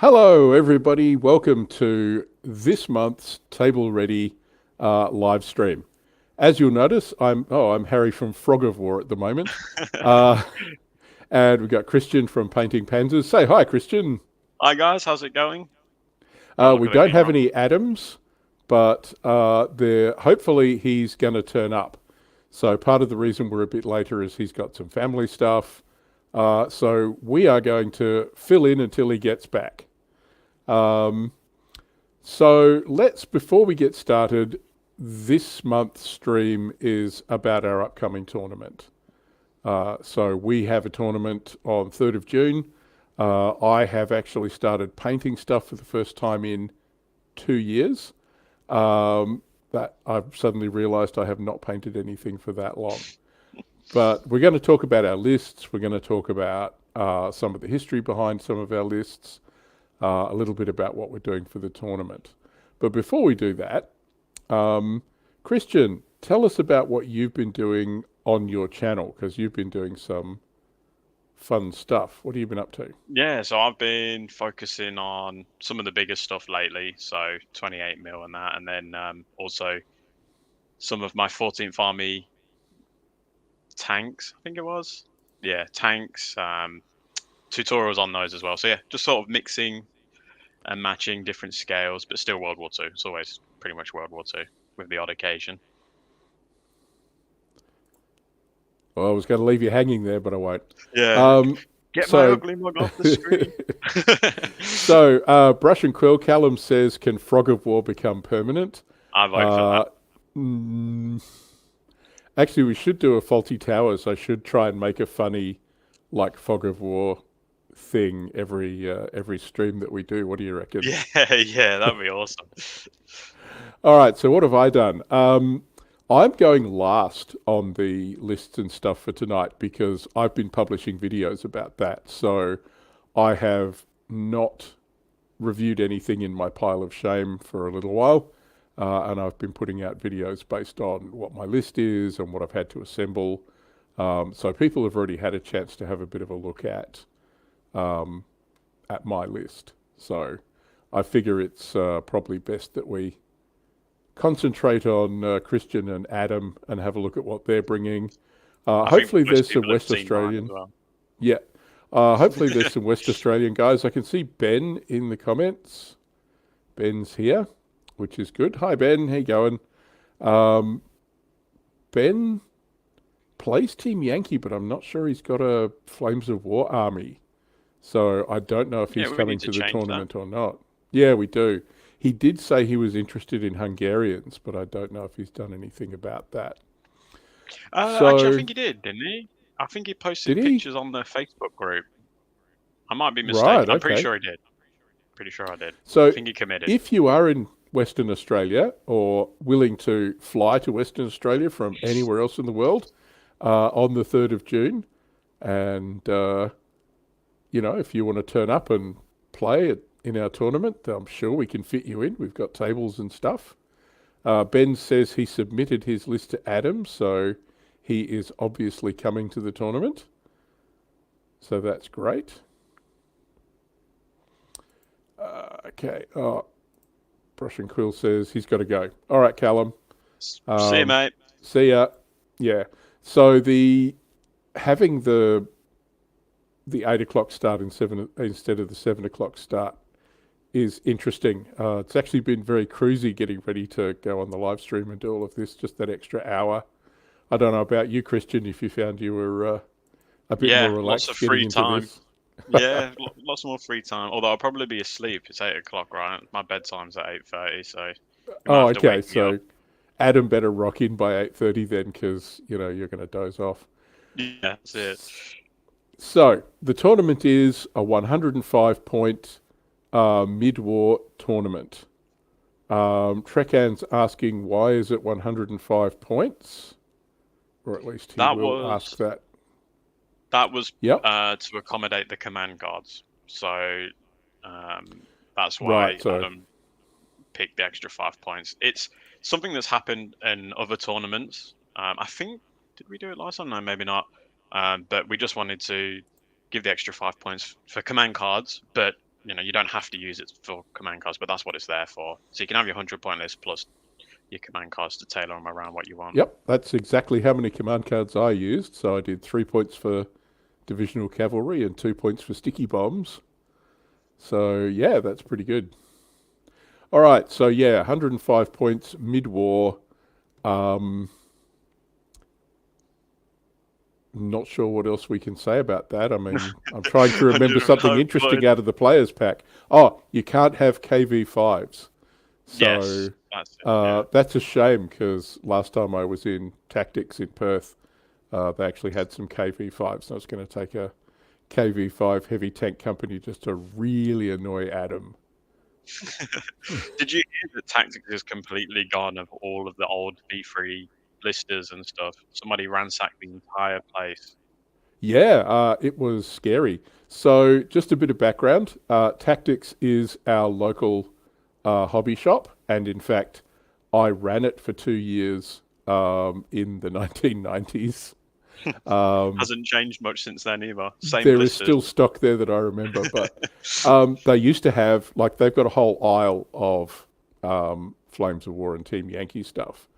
Hello, everybody. Welcome to this month's Table Ready live stream. As you'll notice, I'm Harry from Frog of War at the moment, uh, and we've got Kristian from Painting Panzers. Say hi, Kristian. Hi guys, how's it going? Got a look We at the don't have camera. any Adams, but hopefully he's going to turn up. So part of the reason we're a bit later is he's got some family stuff. So we are going to fill in until he gets back. Um, before we get started, this month's stream is about our upcoming tournament. So we have a tournament on 3rd of June. I have actually started painting stuff for the first time in 2 years. That I've suddenly realized I have not painted anything for that long. But we're going to talk about our lists. We're going to talk about some of the history behind some of our lists, a little bit about what we're doing for the tournament. But before we do that, Kristian, tell us about what you've been doing on your channel, because you've been doing some fun stuff. What have you been up to? Yeah, so I've been focusing on some of the bigger stuff lately, so 28mm and that, and then also some of my 14th Army tanks, I think it was. Yeah, tanks, tutorials on those as well. So yeah, just sort of mixing and matching different scales, but still World War II. It's always pretty much World War II with the odd occasion. Well, I was going to leave you hanging there, but I won't. Yeah, Um, get my so, ugly mug off the screen. Brush and Quill Callum says, "Can Frog of War become permanent?" I vote for Uh, that. mm, Actually, we should do a Faulty Towers. I should try and make a funny, like Fog of War thing every stream that we do. What do you reckon? Yeah, yeah, that'd be awesome. All right. So what have I done? I'm going last on the lists and stuff for tonight because I've been publishing videos about that. So I have not reviewed anything in my pile of shame for a little while. And I've been putting out videos based on what my list is and what I've had to assemble. So people have already had a chance to have a bit of a look um, at my list. So I figure it's probably best that we concentrate on Kristian and Adam and have a look at what they're bringing. I think Hopefully most there's some people have West seen mine as Australian. well. Yeah. Hopefully there's some West Australian guys. I can see Ben in the comments. Ben's here, which is good. Hi Ben, how you going? Um, Ben plays Team Yankee, but I'm not sure he's got a Flames of War army. So I don't know if Yeah, he's we coming need to to the change that. tournament or not. Yeah, we do. He did say he was interested in Hungarians, but I don't know if he's done anything about that. Actually, I So, think he did, didn't he? I think he did posted he? pictures on the Facebook group. I might be Right, mistaken. I'm pretty okay. sure he did. Pretty sure I did. I So, think he committed. if you are in Western Australia or willing to fly to Western Australia from anywhere else in the world on the 3rd of June, and if you want to turn up and play in our tournament, I'm sure we can fit you in. We've got tables and stuff. Ben says he submitted his list to Adam, so he is obviously coming to the tournament. So that's great. Okay. Brush and Quill says he's got to go. All right, Callum. See you, Um, mate. See ya. Yeah. So having the 8 o'clock start instead of the 7 o'clock start is interesting. It's actually been very cruisy getting ready to go on the live stream and do all of this, just that extra hour. I don't know about you, Kristian, if you found you were a bit more Yeah, lots of relaxed getting free into time. this. Yeah, lots more free time. Although I'll probably be asleep. It's 8 o'clock, right? My bedtime's at 8:30, so you might Oh, have to okay. wake me up. So Adam better rock in by 8:30 then, because you're going to doze off. Yeah, that's it. So the tournament is a 105 point mid-war tournament. Trekan's asking why is it 105 points, or at least he That will ask was that. that was Yep. to accommodate the command guards. So that's Right. why So Adam picked the extra 5 points. It's something that's happened in other tournaments. I think did we do it last time? No, maybe not. But we just wanted to give the extra 5 points for command cards, but you don't have to use it for command cards, but that's what it's there for. So you can have your 100-point list plus your command cards to tailor them around what you want. Yep, that's exactly how many command cards I used. So I did 3 points for divisional cavalry and 2 points for sticky bombs. So yeah, that's pretty good. All right, so yeah, 105 points mid-war. Not sure what else we can say about that. I mean, I'm trying to remember something 105 interesting points. out of the players pack. Oh, you can't have KV5s. Yes, So that's it. Yeah. that's a shame because last time I was in Tactics in Perth, they actually had some KV5s. And I was going to take a KV5 heavy tank company just to really annoy Adam. Did you hear that Tactics is completely gone of all of the old V3 listers and stuff? Somebody ransacked the entire place. Yeah, it was scary. So, just a bit of background Tactics is our local hobby shop, and in fact, I ran it for 2 years in the 1990s. Hasn't changed much since then either. Same There is blisters. still stock there that I remember, but they used to have, like, they've got a whole aisle of Flames of War and Team Yankee stuff,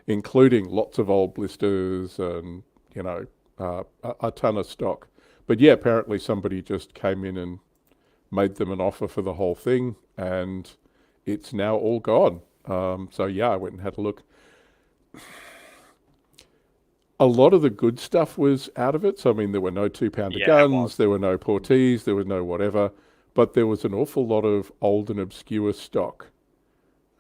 including lots of old blisters and, a ton of stock. But yeah, apparently somebody just came in and made them an offer for the whole thing, and it's now all gone. So yeah, I went and had a look. A lot of the good stuff was out of it. So I mean, there were no 2 pounder Yeah, it was. guns, there were no Portees, there was no whatever, but there was an awful lot of old and obscure stock.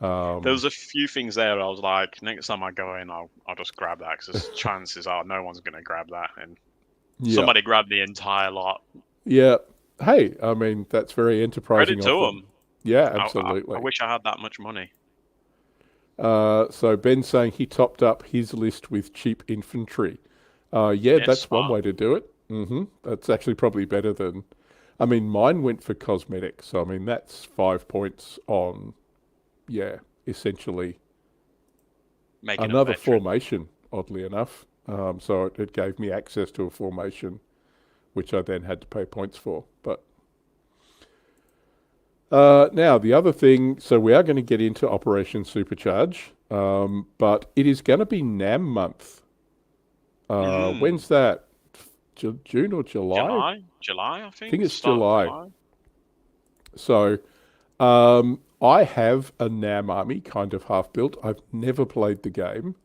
There was a few things there. I was like, next time I go in, I'll just grab that because chances are no one's gonna grab that, and Yeah, somebody grabbed the entire lot. yeah. Hey, I mean that's very enterprising Credit of to them. them. Yeah, I absolutely. wish I had that much money. So Ben's saying he topped up his list with cheap infantry. Yeah, Yeah, that's one smart. way to do it. That's actually probably better than. I mean, mine went for cosmetics. So I mean, that's 5 points on. Yeah, essentially Making them another veteran. formation. Oddly enough, so it gave me access to a formation, which I then had to pay points for. But now, the other thing, so we are going to get into Operation Supercharge, but it is going to be NAM month. When's that? June or July? July, I I think think. it's Start of July. July. So I have a NAM army kind of half built. I've never played the game.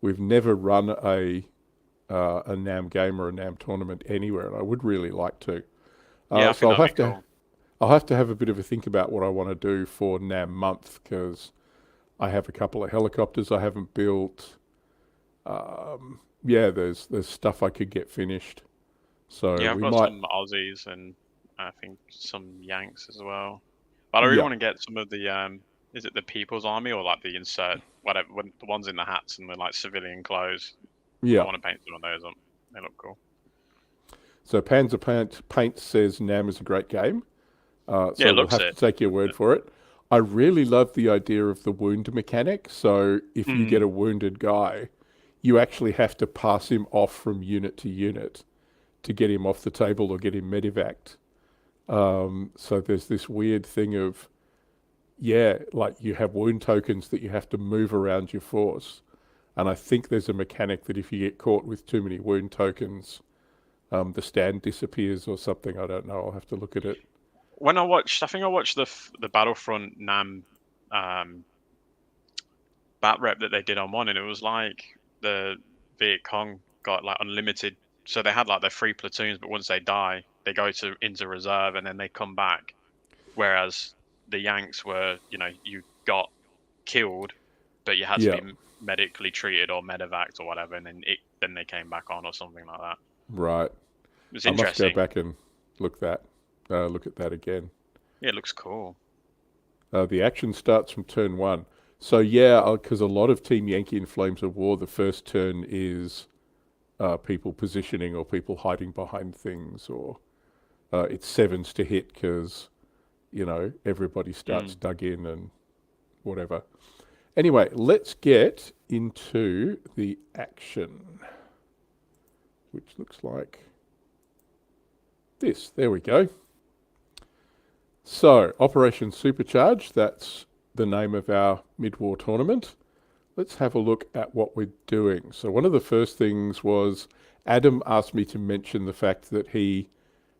We've never run a NAM game or a NAM tournament anywhere, and I would really like to. Yeah, I So think that'd be cool. I'll have to have a bit of a think about what I want to do for NAM month because I have a couple of helicopters I haven't built. Yeah, there's stuff I could get finished. So Yeah, I've we got might, some Aussies and I think some Yanks as well. But I really yeah, want to get some of the is it the People's Army or like the insert whatever the ones in the hats and the like civilian clothes. I yeah. want to paint some of those up. They look cool. So Paint says NAM is a great game. Yeah, So it we'll looks have to it. take your word for it. I really love the idea of the wound mechanic. So if you get Mm. a wounded guy, you actually have to pass him off from unit to unit to get him off the table or get him medevaced. So there's this weird thing of, yeah, like you have wound tokens that you have to move around your force. And I think there's a mechanic that if you get caught with too many wound tokens, the stand disappears or something. I don't know. I'll have to look at it. I think I watched the Battlefront Nam um, bat rep that they did on one, and it was like the Viet Cong got like unlimited. So they had like their three platoons, but once they die, they go to into reserve and then they come back. Whereas the Yanks were, you got killed, but you had to Yeah, be medically treated or medevaced or whatever, and then they came back on or something like that. right. It was I must go interesting. back and look look at that again. Yeah, it looks cool. The action starts from turn one. So yeah, because a lot of Team Yankee in Flames of War, the first turn is people positioning or people hiding behind things, or it's sevens to hit because everybody starts Mm. dug in and whatever. Anyway, let's get into the action, which looks like this. There we go. So, Operation Supercharge, that's the name of our mid-war tournament. Let's have a look at what we're doing. So one of the first things was Adam asked me to mention the fact that he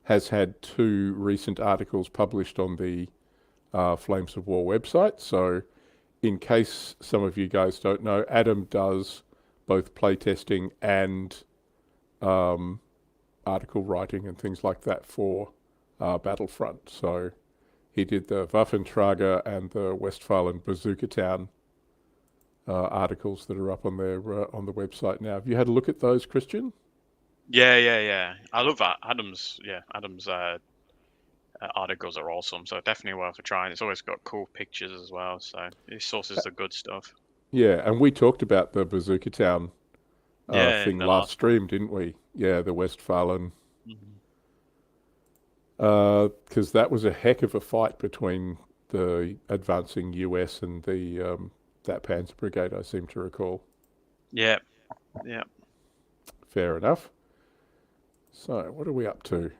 has had 2 recent articles published on the Flames of War website. So in case some of you guys don't know, Adam does both playtesting and article writing and things like that for Battlefront. So he did the Waffentrager and the Westphalen Bazooka Town articles that are up on their on the website now. Have you had a look at those, Kristian? Yeah. I love that. Adam's articles are awesome, so definitely worth a try. And it's always got cool pictures as well, so his sources are good stuff. Yeah, and we talked about the Bazooka Town Yeah, in thing the last last one. stream, didn't we? Yeah, the Westphalen, Mhm. because that was a heck of a fight between the advancing US and the that Panzer Brigade, I seem to recall. Yeah, yeah. Fair enough. So, what are we up to?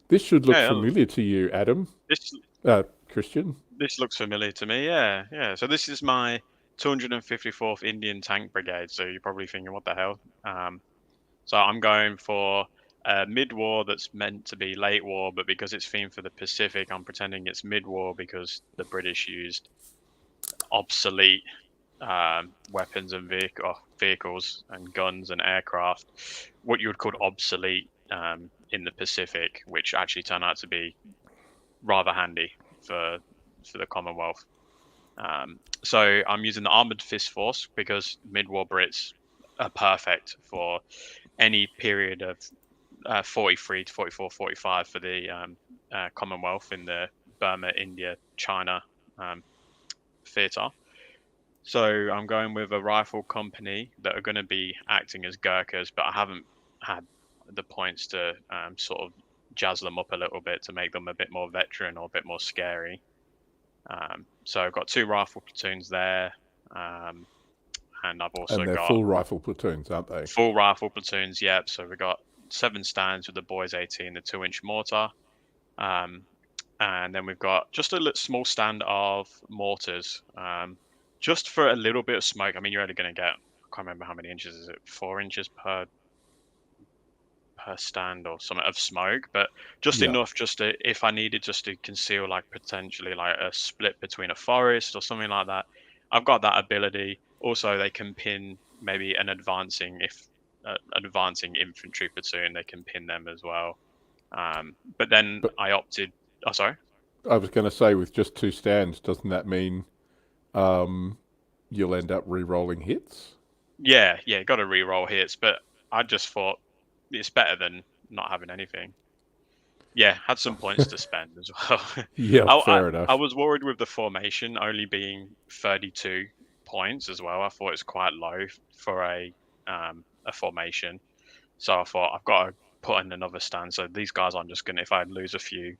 This should look Yeah, familiar to you, Adam. this Kristian. this looks familiar to me. Yeah. So this is my 254th Indian Tank Brigade. So you're probably thinking, what the hell? So I'm going for mid-war that's meant to be late war, but because it's themed for the Pacific, I'm pretending it's mid-war because the British used obsolete weapons and vehicles and guns and aircraft, what you would call obsolete in the Pacific, which actually turned out to be rather handy for the Commonwealth. So I'm using the Armored Fist Force because mid-war Brits are perfect for any period of 43 to 44, 45 for the Commonwealth in the Burma, India, China theatre. So I'm going with a rifle company that are going to be acting as Gurkhas, but I haven't had the points to sort of jazz them up a little bit to make them a bit more veteran or a bit more scary. So I've got 2 rifle platoons there, and I've also And they're got full rifle platoons, aren't they? full rifle platoons. Yep. So we've got 7 stands with the boys 18, the 2-inch mortar. And then we've got just a small stand of mortars, just for a little bit of smoke. I mean, you're only going to get, I can't remember how many inches is it, 4 inches per stand or something of smoke, but just Yeah. enough just to, if I needed just to conceal like potentially like a split between a forest or something like that. I've got that ability. Also, they can pin maybe an advancing infantry platoon. They can pin them as well. But then But I opted. Oh, sorry. I was going to say, with just 2 stands, doesn't that mean um, you'll end up re-rolling hits? Yeah, got to re-roll hits, but I just thought it's better than not having anything. Yeah, had some points to spend as well. Yeah, fair I enough. was worried with the formation only being 32 points as well. I thought it's quite low for a formation, so I thought I've got to put in another stand. So these guys aren't just gonna. If I lose a few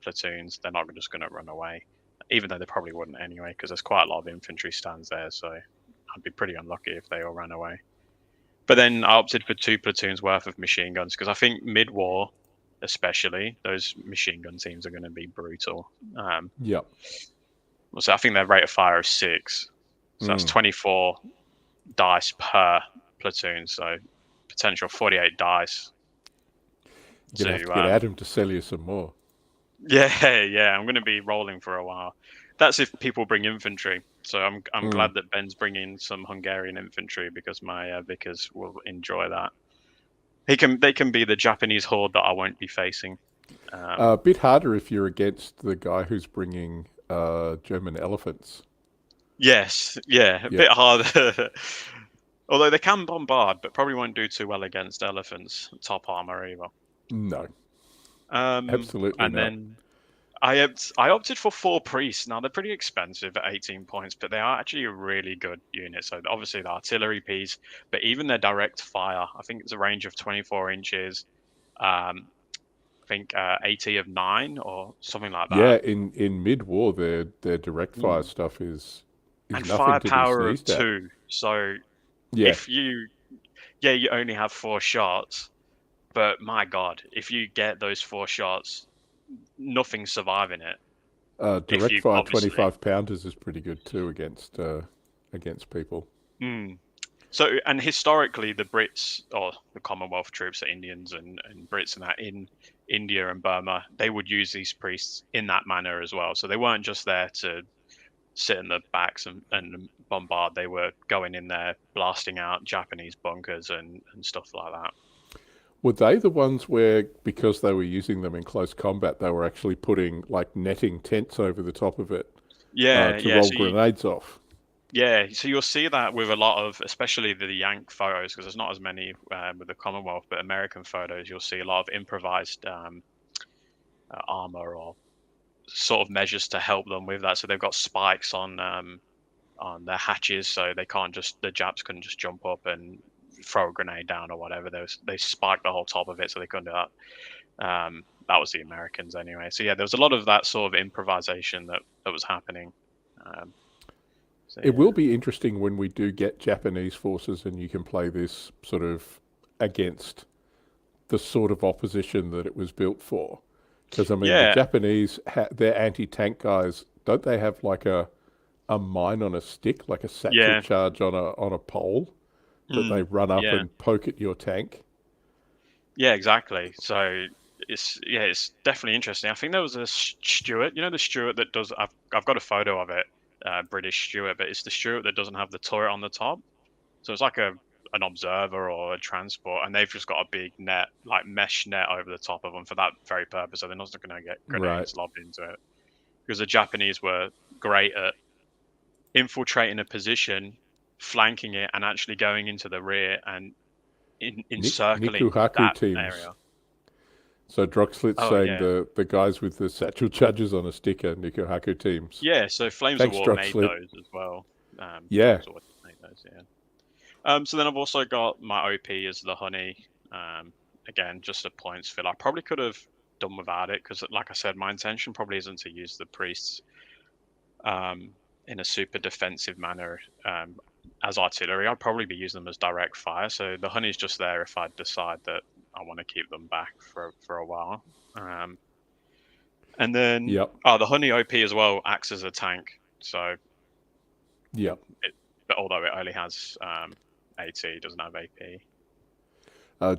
platoons, they're not just gonna run away, even though they probably wouldn't anyway, because there's quite a lot of infantry stands there. So I'd be pretty unlucky if they all ran away. But then I opted for 2 platoons worth of machine guns because I think mid-war, especially, those machine gun teams are going to be brutal. Yep. So I think their rate of fire is 6, so that's Mm. 24 dice per platoon. So potential 48 dice You're going to have to to get Adam to sell you some more. yeah. I'm going to be rolling for a while. That's if people bring infantry. So I'm Mm. glad that Ben's bringing some Hungarian infantry because my Vickers will enjoy that. They can be the Japanese horde that I won't be facing. A bit harder if you're against the guy who's bringing German elephants. Yes, yeah, a Yep. bit harder. Although they can bombard, but probably won't do too well against elephants top armor either. No, absolutely And not. then I opted for 4 priests. Now they're pretty expensive at 18 points, but they are actually a really good unit. So obviously the artillery piece, but even their direct fire, I think it's a range of 24 inches. Um, I think 80 of 9 or something like Yeah, that. in mid-war, their direct fire Mm. stuff is And nothing to be firepower of sneezed at. 2. So Yeah, if you only have 4 shots, but my God, if you get those 4 shots, nothing surviving it. If Direct you fire obviously 25 pounders is pretty good too against people. So, and historically, the Brits or the Commonwealth troops, the Indians and Brits and that in India and Burma, they would use these priests in that manner as well. So they weren't just there to sit in the backs and bombard. They were going in there, blasting out Japanese bunkers and stuff like that. Were they the ones where, because they were using them in close combat, they were actually putting like netting tents over the top of it Yeah, to yeah. roll grenades off? Yeah, so you'll see that with a lot of, especially the Yank photos, because there's not as many with the Commonwealth, but American photos, you'll see a lot of improvised armor or sort of measures to help them with that. So they've got spikes on their hatches, so the Japs couldn't just jump up and throw a grenade down or whatever. They spiked the whole top of it, so they couldn't do that. That was the Americans anyway. So yeah, there was a lot of that sort of improvisation that was happening. It will be interesting when we do get Japanese forces and you can play this sort of against the sort of opposition that it was built for. Because, I mean, the Yeah, Japanese, their anti-tank guys, don't they have like a mine on a stick, like a satchel yeah, charge on a pole that they run up yeah, and poke at your tank? yeah, exactly. So it's definitely interesting. I think there was a Stuart, the Stuart that does. I've got a photo of it, British Stuart, but it's the Stuart that doesn't have the turret on the top. So it's like an observer or a transport, and they've just got a big net, like mesh net, over the top of them for that very purpose. So they're not going to get Right. grenades lobbed into it, because the Japanese were great at infiltrating a position, flanking it, and actually going into the rear and encircling Nikuhaku that teams. area. So Droxlit's Oh saying yeah, the guys with the satchel charges on a stick are Nikuhaku teams. yeah. So Flames of Thanks, War made Droxlit. those as well. Yeah. Flames of War made those, yeah. So then I've also got my OP as the honey. Again, just a points fill. I probably could have done without it because, like I said, my intention probably isn't to use the priests in a super defensive manner as artillery. I'd probably be using them as direct fire. So the honey's just there if I decide that I want to keep them back for a while. And then Yep. the honey OP as well acts as a tank. So Yep. but although it only has AT, it doesn't have AP.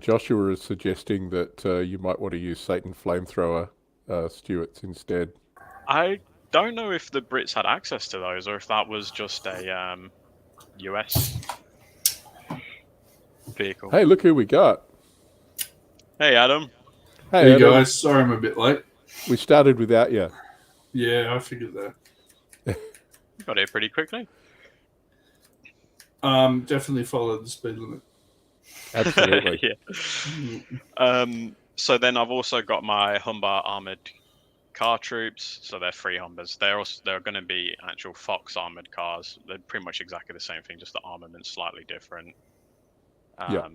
Joshua is suggesting that you might want to use Satan Flamethrower Stuarts instead. I don't know if the Brits had access to those or if that was just a US vehicle. Hey, look who we got. Hey, Adam. Hey, Hey Adam. guys, sorry I'm a bit late. We started without you. Yeah, I figured that. Got here pretty quickly. Definitely followed the speed limit. Absolutely. Yeah. So then I've also got my Humber armored car troops. So they're free Humbers. They're going to be actual Fox armored cars. They're pretty much exactly the same thing, just the armament's slightly different. Yeah.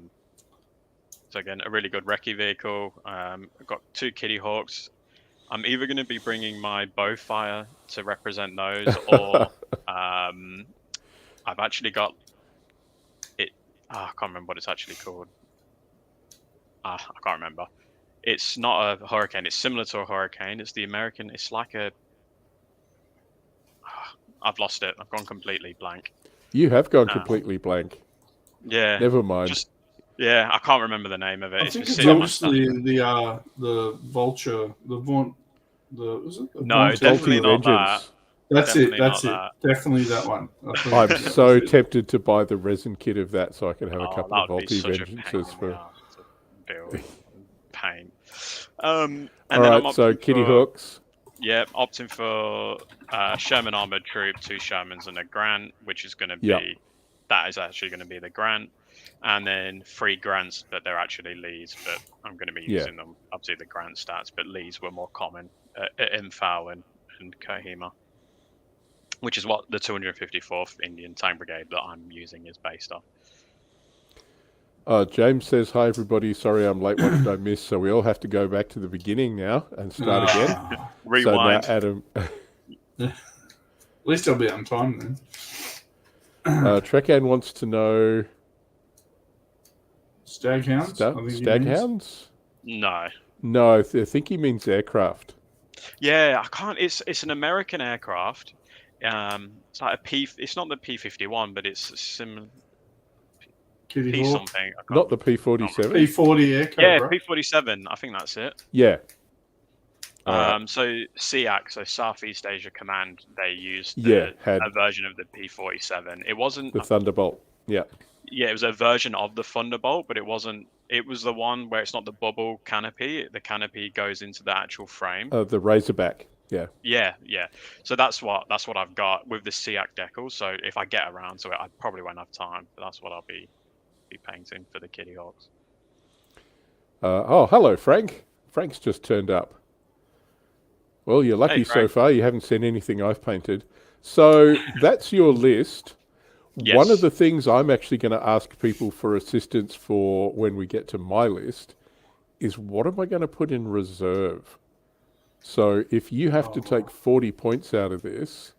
So again, a really good recce vehicle. I've got 2 Kitty Hawks. I'm either going to be bringing my Bowfire to represent those, or I've actually got it. I can't remember what it's actually called. I can't remember. It's not a Hurricane. It's similar to a Hurricane. It's the American. It's like a. I've lost it. I've gone completely blank. You have gone completely blank. Yeah. Never mind. Yeah, I can't remember the name of it. I It's think been it's sitting on my obviously tablet. the Vulture, is it? The No, Vulture? definitely not that. That's Definitely it. That's not it. Definitely that one. I'm so tempted to buy the resin kit of that so I can have a couple of that would be Volti such a Vengeances pain in for. the arse to build. Pain. And All then right, I'm so opting Kitty for, Hawks. Yeah, opting for Sherman armored troop, 2 Shermans and a Grant, which is going to be Yep. that is actually going to be the Grant, and then 3 Grants, but they're actually Lees. But I'm going to be using them obviously the Grant stats, but Lees were more common at Imphal and Kohima, which is what the 254th Indian Tank Brigade that I'm using is based off. James says, hi everybody, sorry I'm late, what did I miss? So we all have to go back to the beginning now and start again. Rewind. So now Adam... At least I'll be on time then. Trekan wants to know... Staghounds? Staghounds? No. No, I think he means aircraft. Yeah, I can't. It's an American aircraft. It's like It's not the P-51, but it's similar. Kitty P Hawk. something. I Not the can't remember. P-47. P40 Echo, Yeah, bro. P-47. I think that's it. Yeah. All right. So SEAC, so Southeast Asia Command, they used Had a version of the P-47. It wasn't. the Thunderbolt. Yeah. Yeah, it was a version of the Thunderbolt, but it wasn't. It was the one where it's not the bubble canopy. The canopy goes into the actual frame. The Razorback. Yeah. Yeah. So that's what I've got with the SEAC decal. So if I get around to it, I probably won't have time. But that's what I'll be painting for the Kitty Hawks. Oh, hello, Frank. Frank's just turned up. Well, you're lucky Hey, so Frank. far. You haven't seen anything I've painted. So that's your list. Yes. One of the things I'm actually going to ask people for assistance for when we get to my list is what am I going to put in reserve? So if you have to take 40 points out of this,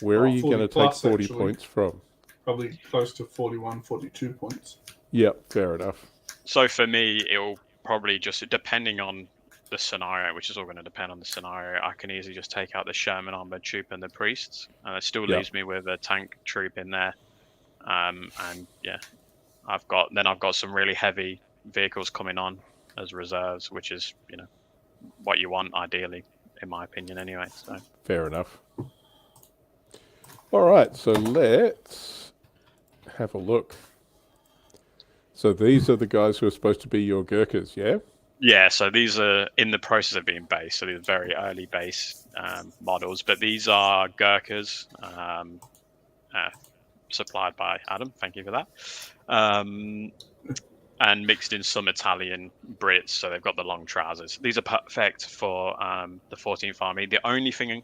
where are you going to take 40 actually. points from? Probably close to 41, 42 points. Yep, fair enough. So for me, it'll probably just, depending on the scenario, which is all going to depend on the scenario, I can easily just take out the Sherman armored troop and the priests, and it still leaves me with a tank troop in there. And yeah, I've got some really heavy vehicles coming on as reserves, which is what you want ideally, in my opinion, anyway. So Fair enough. All right, so let's have a look. So these are the guys who are supposed to be your Gurkhas, yeah? yeah, so these are in the process of being based, so these are very early base models, but these are Gurkhas supplied by Adam. Thank you for that. And mixed in some Italian Brits, so they've got the long trousers. These are perfect for the 14th Army. The only thing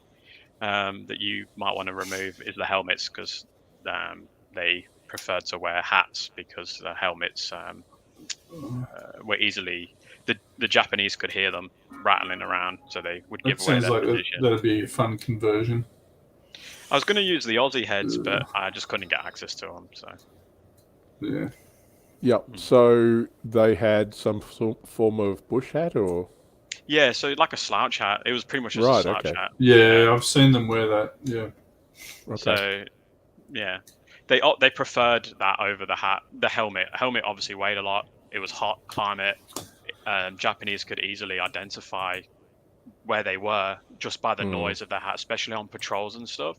that you might want to remove is the helmets, because they prefer to wear hats, because the helmets were easily... The Japanese could hear them rattling around, so they would give away their position. That'd be a fun conversion. I was going to use the Aussie heads, but I just couldn't get access to them. So yeah. Yep. So they had some form of bush hat, or yeah, so like a slouch hat. It was pretty much just a slouch hat. Yeah, I've seen them wear that. Yeah. Okay. So yeah, they preferred that over the hat. The helmet obviously weighed a lot. It was hot climate. Japanese could easily identify where they were just by the noise of the hat, especially on patrols and stuff.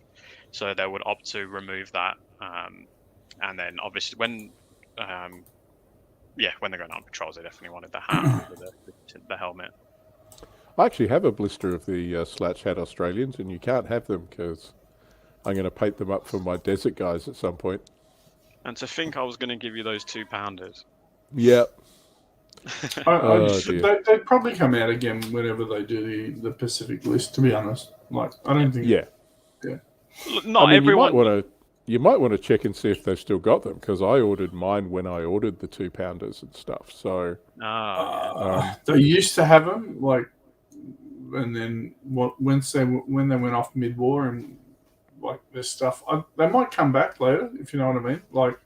So they would opt to remove that. And then obviously when they're going on patrols, they definitely wanted the hat over the helmet. I actually have a blister of the slouch hat Australians, and you can't have them because I'm going to paint them up for my desert guys at some point. And to think I was going to give you those 2-pounders. Yep. They'd probably come out again whenever they do the Pacific list, to be honest. Like, I don't think... Yeah. Yeah. Not everyone... You might want to check and see if they've still got them, because I ordered mine when I ordered the 2-pounders and stuff. So they used to have them, like, and then when they went off mid-war and like this stuff, they might come back later, if you know what I mean. Like,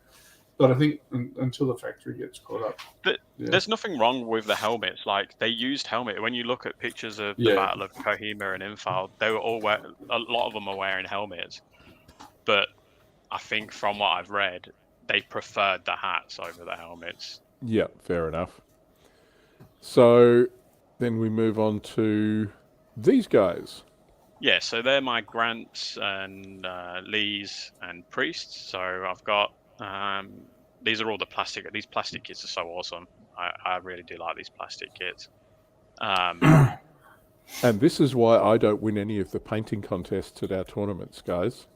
but I think until the factory gets caught up. There's nothing wrong with the helmets. Like, they used helmet. When you look at pictures of the Battle of Kohima and Imphal, they were all a lot of them are wearing helmets. But I think from what I've read, they preferred the hats over the helmets. Yeah, fair enough. So then we move on to these guys. Yeah, so they're my Grants and Lees and Priests. So I've got... these are all the plastic. These plastic kits are so awesome. I really do like these plastic kits. And this is why I don't win any of the painting contests at our tournaments, guys.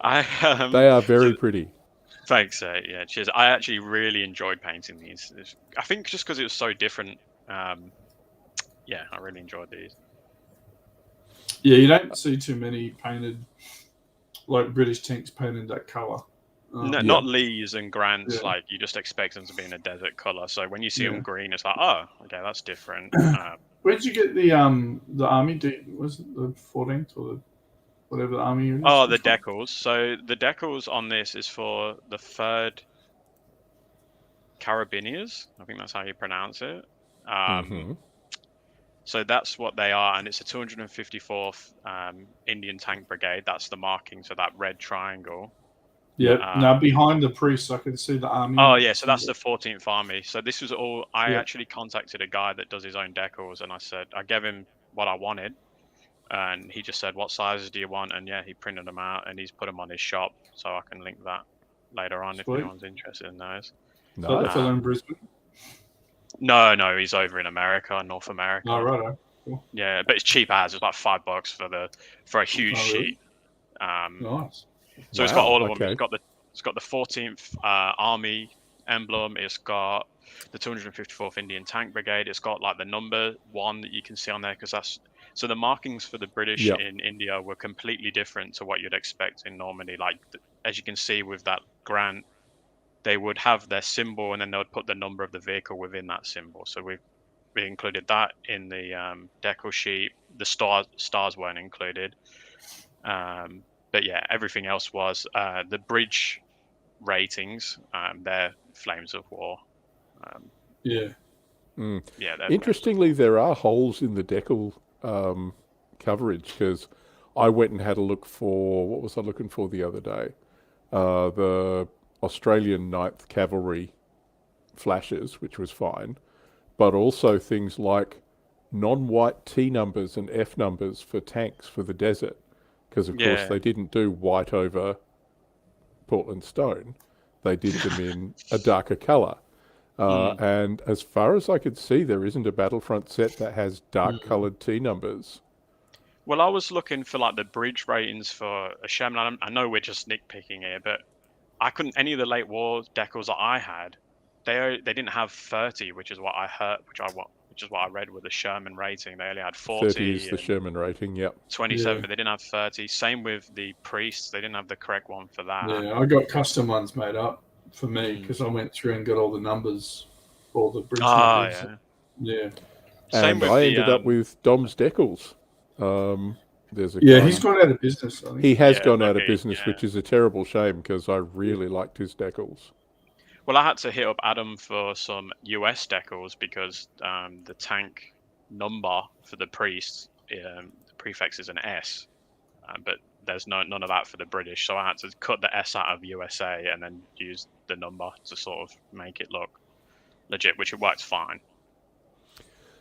They are very pretty. Thanks. Yeah, cheers. I actually really enjoyed painting these. I think just because it was so different. Yeah, I really enjoyed these. Yeah, you don't see too many painted, like British tanks painted that colour. Not Lees and Grants. Yeah. Like, you just expect them to be in a desert colour. So when you see them green, it's like, oh, okay, that's different. Where did you get the army? Was it the 14th or the whatever the army is? Oh, the decals. So the decals on this is for the 3rd Carabiniers. I think that's how you pronounce it. So that's what they are, and it's a 254th Indian Tank Brigade. That's the marking, so that red triangle. Yeah. Now behind the priests, I can see the army. Oh yeah, so that's the 14th Army. So this was all. I Yeah. actually contacted a guy that does his own decals, and I gave him what I wanted, and he just said, "What sizes do you want?" And yeah, he printed them out, and he's put them on his shop, so I can link that later on if Sweet. anyone's interested in those. So that's still in Brisbane. No, he's over in America, North America. Oh, right. Cool. Yeah, but it's cheap as. It's like $5 for a huge sheet. Nice. So it's got all of them. It's got the 14th Army emblem. It's got the 254th Indian Tank Brigade. It's got like the number 1 that you can see on there, because that's so the markings for the British in India were completely different to what you'd expect in Normandy. Like as you can see with that grant, they would have their symbol and then they would put the number of the vehicle within that symbol. So we included that in the decal sheet. The stars weren't included. But yeah, everything else was the bridge ratings. They're Flames of War. Yeah. Yeah. Interestingly, there are holes in the decal coverage, because I went and had a look for, what was I looking for the other day? The Australian 9th Cavalry flashes, which was fine, but also things like non-white T numbers and F numbers for tanks for the desert, because of course they didn't do white over Portland stone. They did them in a darker colour. And as far as I could see, there isn't a Battlefront set that has dark coloured T numbers. Well, I was looking for like the bridge ratings for a Sherman. I know we're just nitpicking here, but I couldn't. Any of the late war decals that I had, they didn't have 30, which is what I heard, which is what I read with the Sherman rating. They only had 40. 30 is the Sherman rating, yep. 27, but they didn't have 30. Same with the priests; they didn't have the correct one for that. Yeah, I got custom ones made up for me because I went through and got all the numbers, all the bridge numbers. Yeah. Same and with I ended up with Dom's decals. There's a guy, he's gone out of business, I think. He has gone out of business, which is a terrible shame because I really liked his decals. Well, I had to hit up Adam for some US decals because the tank number for the priests, the prefix is an S, but there's none of that for the British. So I had to cut the S out of USA and then use the number to sort of make it look legit, which it worked fine.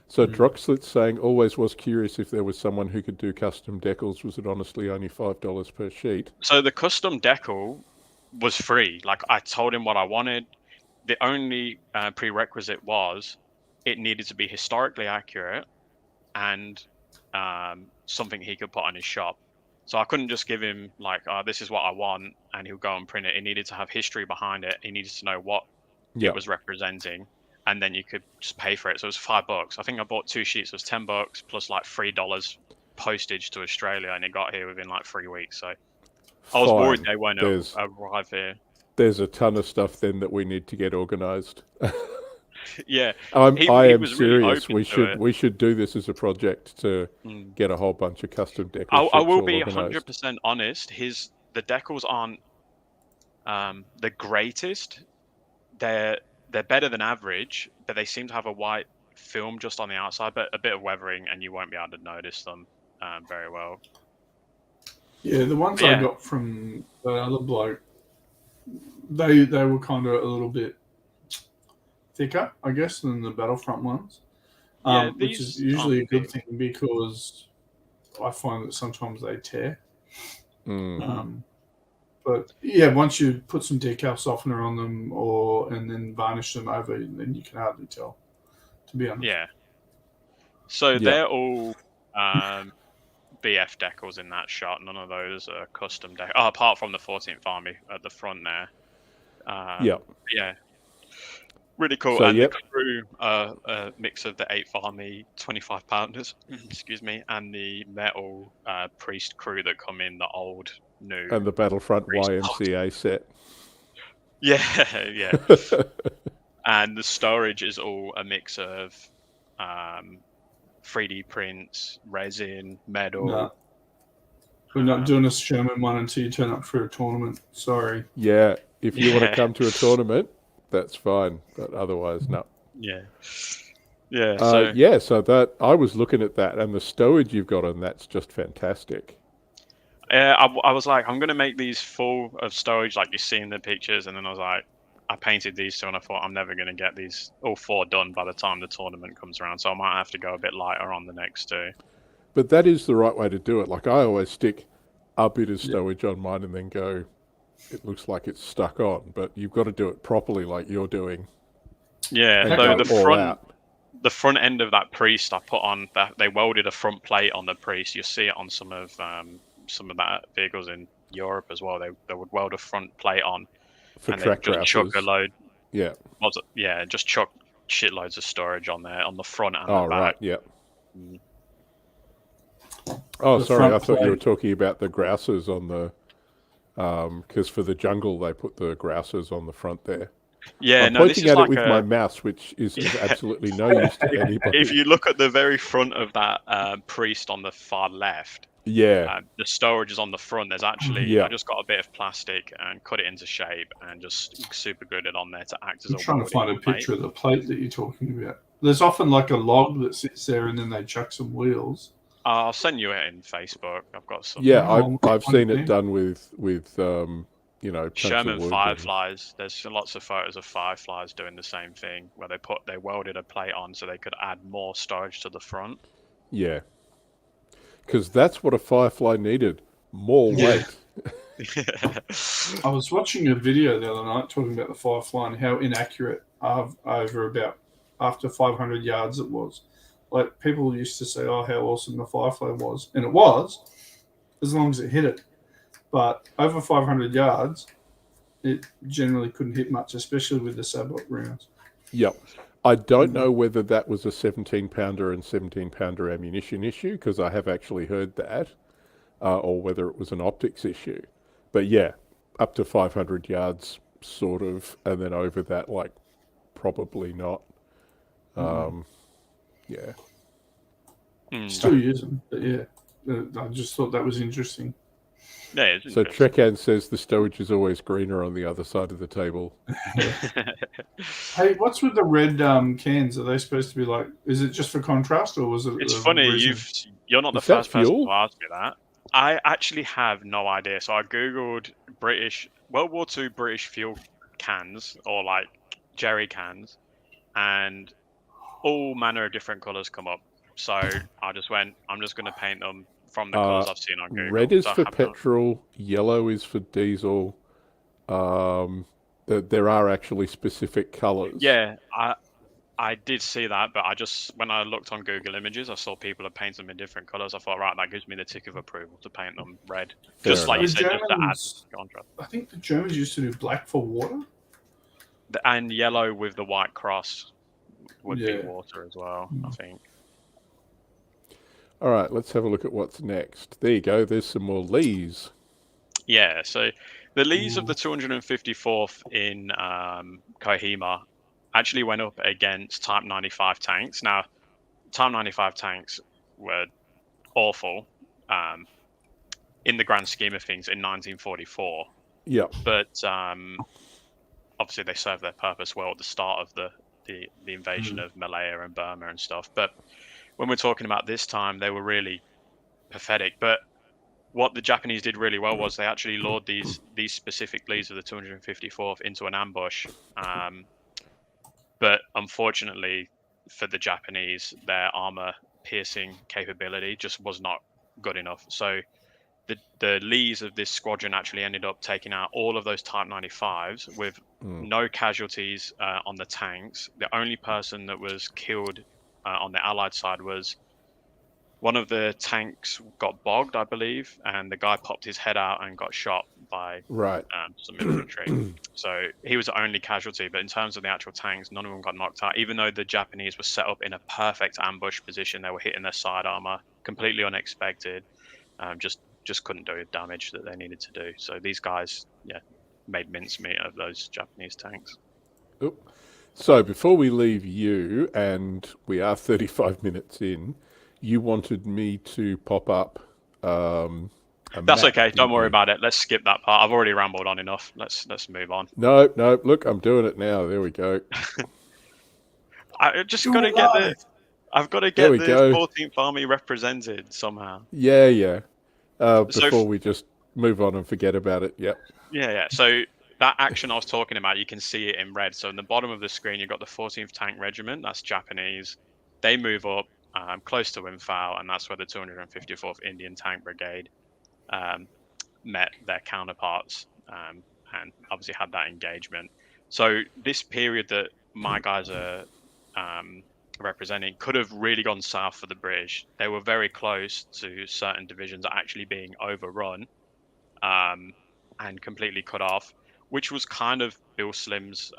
So Droxlet's saying, always was curious if there was someone who could do custom decals. Was it honestly only $5 per sheet? So the custom decal was free. Like I told him what I wanted. The only prerequisite was it needed to be historically accurate and something he could put on his shop. So I couldn't just give him like, this is what I want, and he'll go and print it. It needed to have history behind it. He needed to know what it was representing. And then you could just pay for it. So it was $5. I think I bought 2 sheets. It was $10 plus like $3 postage to Australia, and it got here within like 3 weeks. So I was worried they won't arrive here. There's a ton of stuff then that we need to get organised. Yeah, I am serious. Really we should do this as a project to get a whole bunch of custom decals. I will be 100% honest. The decals aren't the greatest. They're better than average, but they seem to have a white film just on the outside, but a bit of weathering, and you won't be able to notice them very well. Yeah, the ones I got from the other bloke, they were kind of a little bit thicker, I guess, than the Battlefront ones, which is usually a good thing because I find that sometimes they tear. But yeah, once you put some decal softener on them and then varnish them over, then you can hardly tell, to be honest. Yeah. So they're all BF decals in that shot. None of those are custom decals. Oh, apart from the 14th Army at the front there. Yeah. Really cool. So, and the crew, a mix of the 8th Army 25 pounders, excuse me, and the metal priest crew that come in the old, new. And the Battlefront YMCA set. Yeah. And the storage is all a mix of 3D prints, resin, metal. No. We're not doing a Sherman one until you turn up for a tournament. Sorry. Yeah, if you want to come to a tournament, that's fine, but otherwise, no. Yeah. Yeah. So So that I was looking at that, and the stowage you've got on that's just fantastic. I was like, I'm gonna make these full of storage, like you see in the pictures, and then I was like, I painted these two, and I thought I'm never gonna get these all four done by the time the tournament comes around, so I might have to go a bit lighter on the next two. But that is the right way to do it. Like I always stick a bit of stowage on mine and then go, it looks like it's stuck on, but you've got to do it properly like you're doing. Yeah, and so go all out. the front end of that priest, I put on that they welded a front plate on the priest. You see it on some of that vehicles in Europe as well. They would weld a front plate on, For and track they just chuck a grouses. load. Yeah. Just chuck shitloads of storage on there on the front and Oh, the back. right. Yeah. Mm. Oh, The sorry. front I thought you plate. were talking about the grouses on the, because for the jungle they put the grouses on the front there. Yeah, I'm no, this pointing is at it like with my a. mouse, which is of Yeah. absolutely no use to anybody. If you look at the very front of that priest on the far left, Yeah. the storage is on the front. There's actually, Yeah. I just got a bit of plastic and cut it into shape and just super glued it on there to act as I'm a trying to welding find a plate. picture of the plate that you're talking about. There's often like a log that sits there, and then they chuck some wheels. I'll send you it in Facebook. I've got some. Yeah, Oh, I've seen okay. it done with chunks Sherman of wood. fireflies. There's lots of photos of fireflies doing the same thing, where they welded a plate on so they could add more storage to the front. Yeah. Because that's what a firefly needed. More Yeah. weight. I was watching a video the other night talking about the firefly and how inaccurate after 500 yards it was. Like people used to say, "Oh, how awesome the firefly was," and it was, as long as it hit it. But over 500 yards, it generally couldn't hit much, especially with the sabot rounds. Yep. I don't know whether that was a 17-pounder and 17-pounder ammunition issue, because I have actually heard that, or whether it was an optics issue. But yeah, up to 500 yards, sort of, and then over that, like, probably not. Yeah. Still use them, but yeah, I just thought that was interesting. Yeah, it's So interesting. Trekan says the stowage is always greener on the other side of the table. Hey, what's with the red cans? Are they supposed to be like? Is it just for contrast, or was it? It's a funny reason? you're not the Is that first person fuel? to ask me that. I actually have no idea. So I googled World War II British fuel cans, or like jerry cans, and all manner of different colours come up. So I just went, I'm just going to paint them from the colours I've seen on Google. Red is So I for have no- petrol, yellow is for diesel. There are actually specific colours. Yeah, I did see that, but when I looked on Google Images, I saw people had painted them in different colours. I thought, right, that gives me the tick of approval to paint them red. Fair Just like you enough. said, just to add Germans, contrast. I think the Germans used to do black for water. And yellow with the white cross would be Yeah. water as well, I think. All right, let's have a look at what's next. There you go. There's some more Lees. Yeah, so the Lees of the 254th in Kohima actually went up against Type 95 tanks. Now, Type 95 tanks were awful in the grand scheme of things in 1944. Yep. But obviously they served their purpose well at the start of the invasion of Malaya and Burma and stuff. But when we're talking about this time, they were really pathetic. But what the Japanese did really well was they actually lured these specific Lees of the 254th into an ambush. But unfortunately for the Japanese, their armor piercing capability just was not good enough. So the Lees of this squadron actually ended up taking out all of those Type 95s with no casualties on the tanks. The only person that was killed on the Allied side was one of the tanks got bogged, I believe, and the guy popped his head out and got shot by some infantry. So he was the only casualty. But in terms of the actual tanks, none of them got knocked out, even though the Japanese were set up in a perfect ambush position. They were hitting their side armor, completely unexpected. Just couldn't do the damage that they needed to do. So these guys, made mincemeat of those Japanese tanks. Oop. So before we leave you, and we are 35 minutes in, you wanted me to pop up That's okay. Don't worry about it. Let's skip that part. I've already rambled on enough. Let's move on. No. Look, I'm doing it now. There we go. I just Do got to it get live. I've got to There get we the go. 14th Army represented somehow. Yeah. So Before we just move on and forget about it. Yep. yeah. So that action I was talking about, you can see it in red. So in the bottom of the screen, you've got the 14th Tank Regiment. That's Japanese. They move up close to Winfowl, and that's where the 254th Indian Tank Brigade met their counterparts and obviously had that engagement. So this period that my guys are representing could have really gone south for the British. They were very close to certain divisions actually being overrun and completely cut off, which was kind of Bill Slim's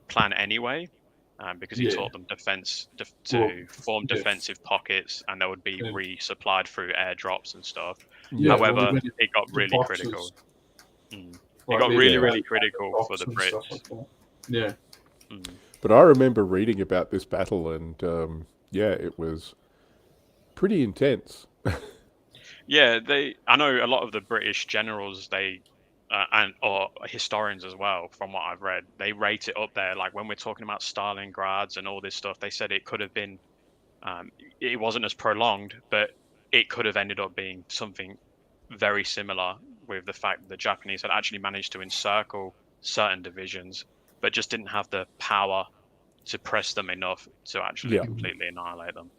plan anyway. Because he taught them to form defensive pockets, and they would be resupplied through airdrops and stuff. However, it got really critical. It got really critical for the Brits. Yeah. But I remember reading about this battle, and it was pretty intense. Yeah, I know a lot of the British generals, or historians as well, from what I've read, they rate it up there. Like when we're talking about Stalingrads and all this stuff, they said it could have been, it wasn't as prolonged, but it could have ended up being something very similar, with the fact that the Japanese had actually managed to encircle certain divisions, but just didn't have the power to press them enough to actually completely annihilate them.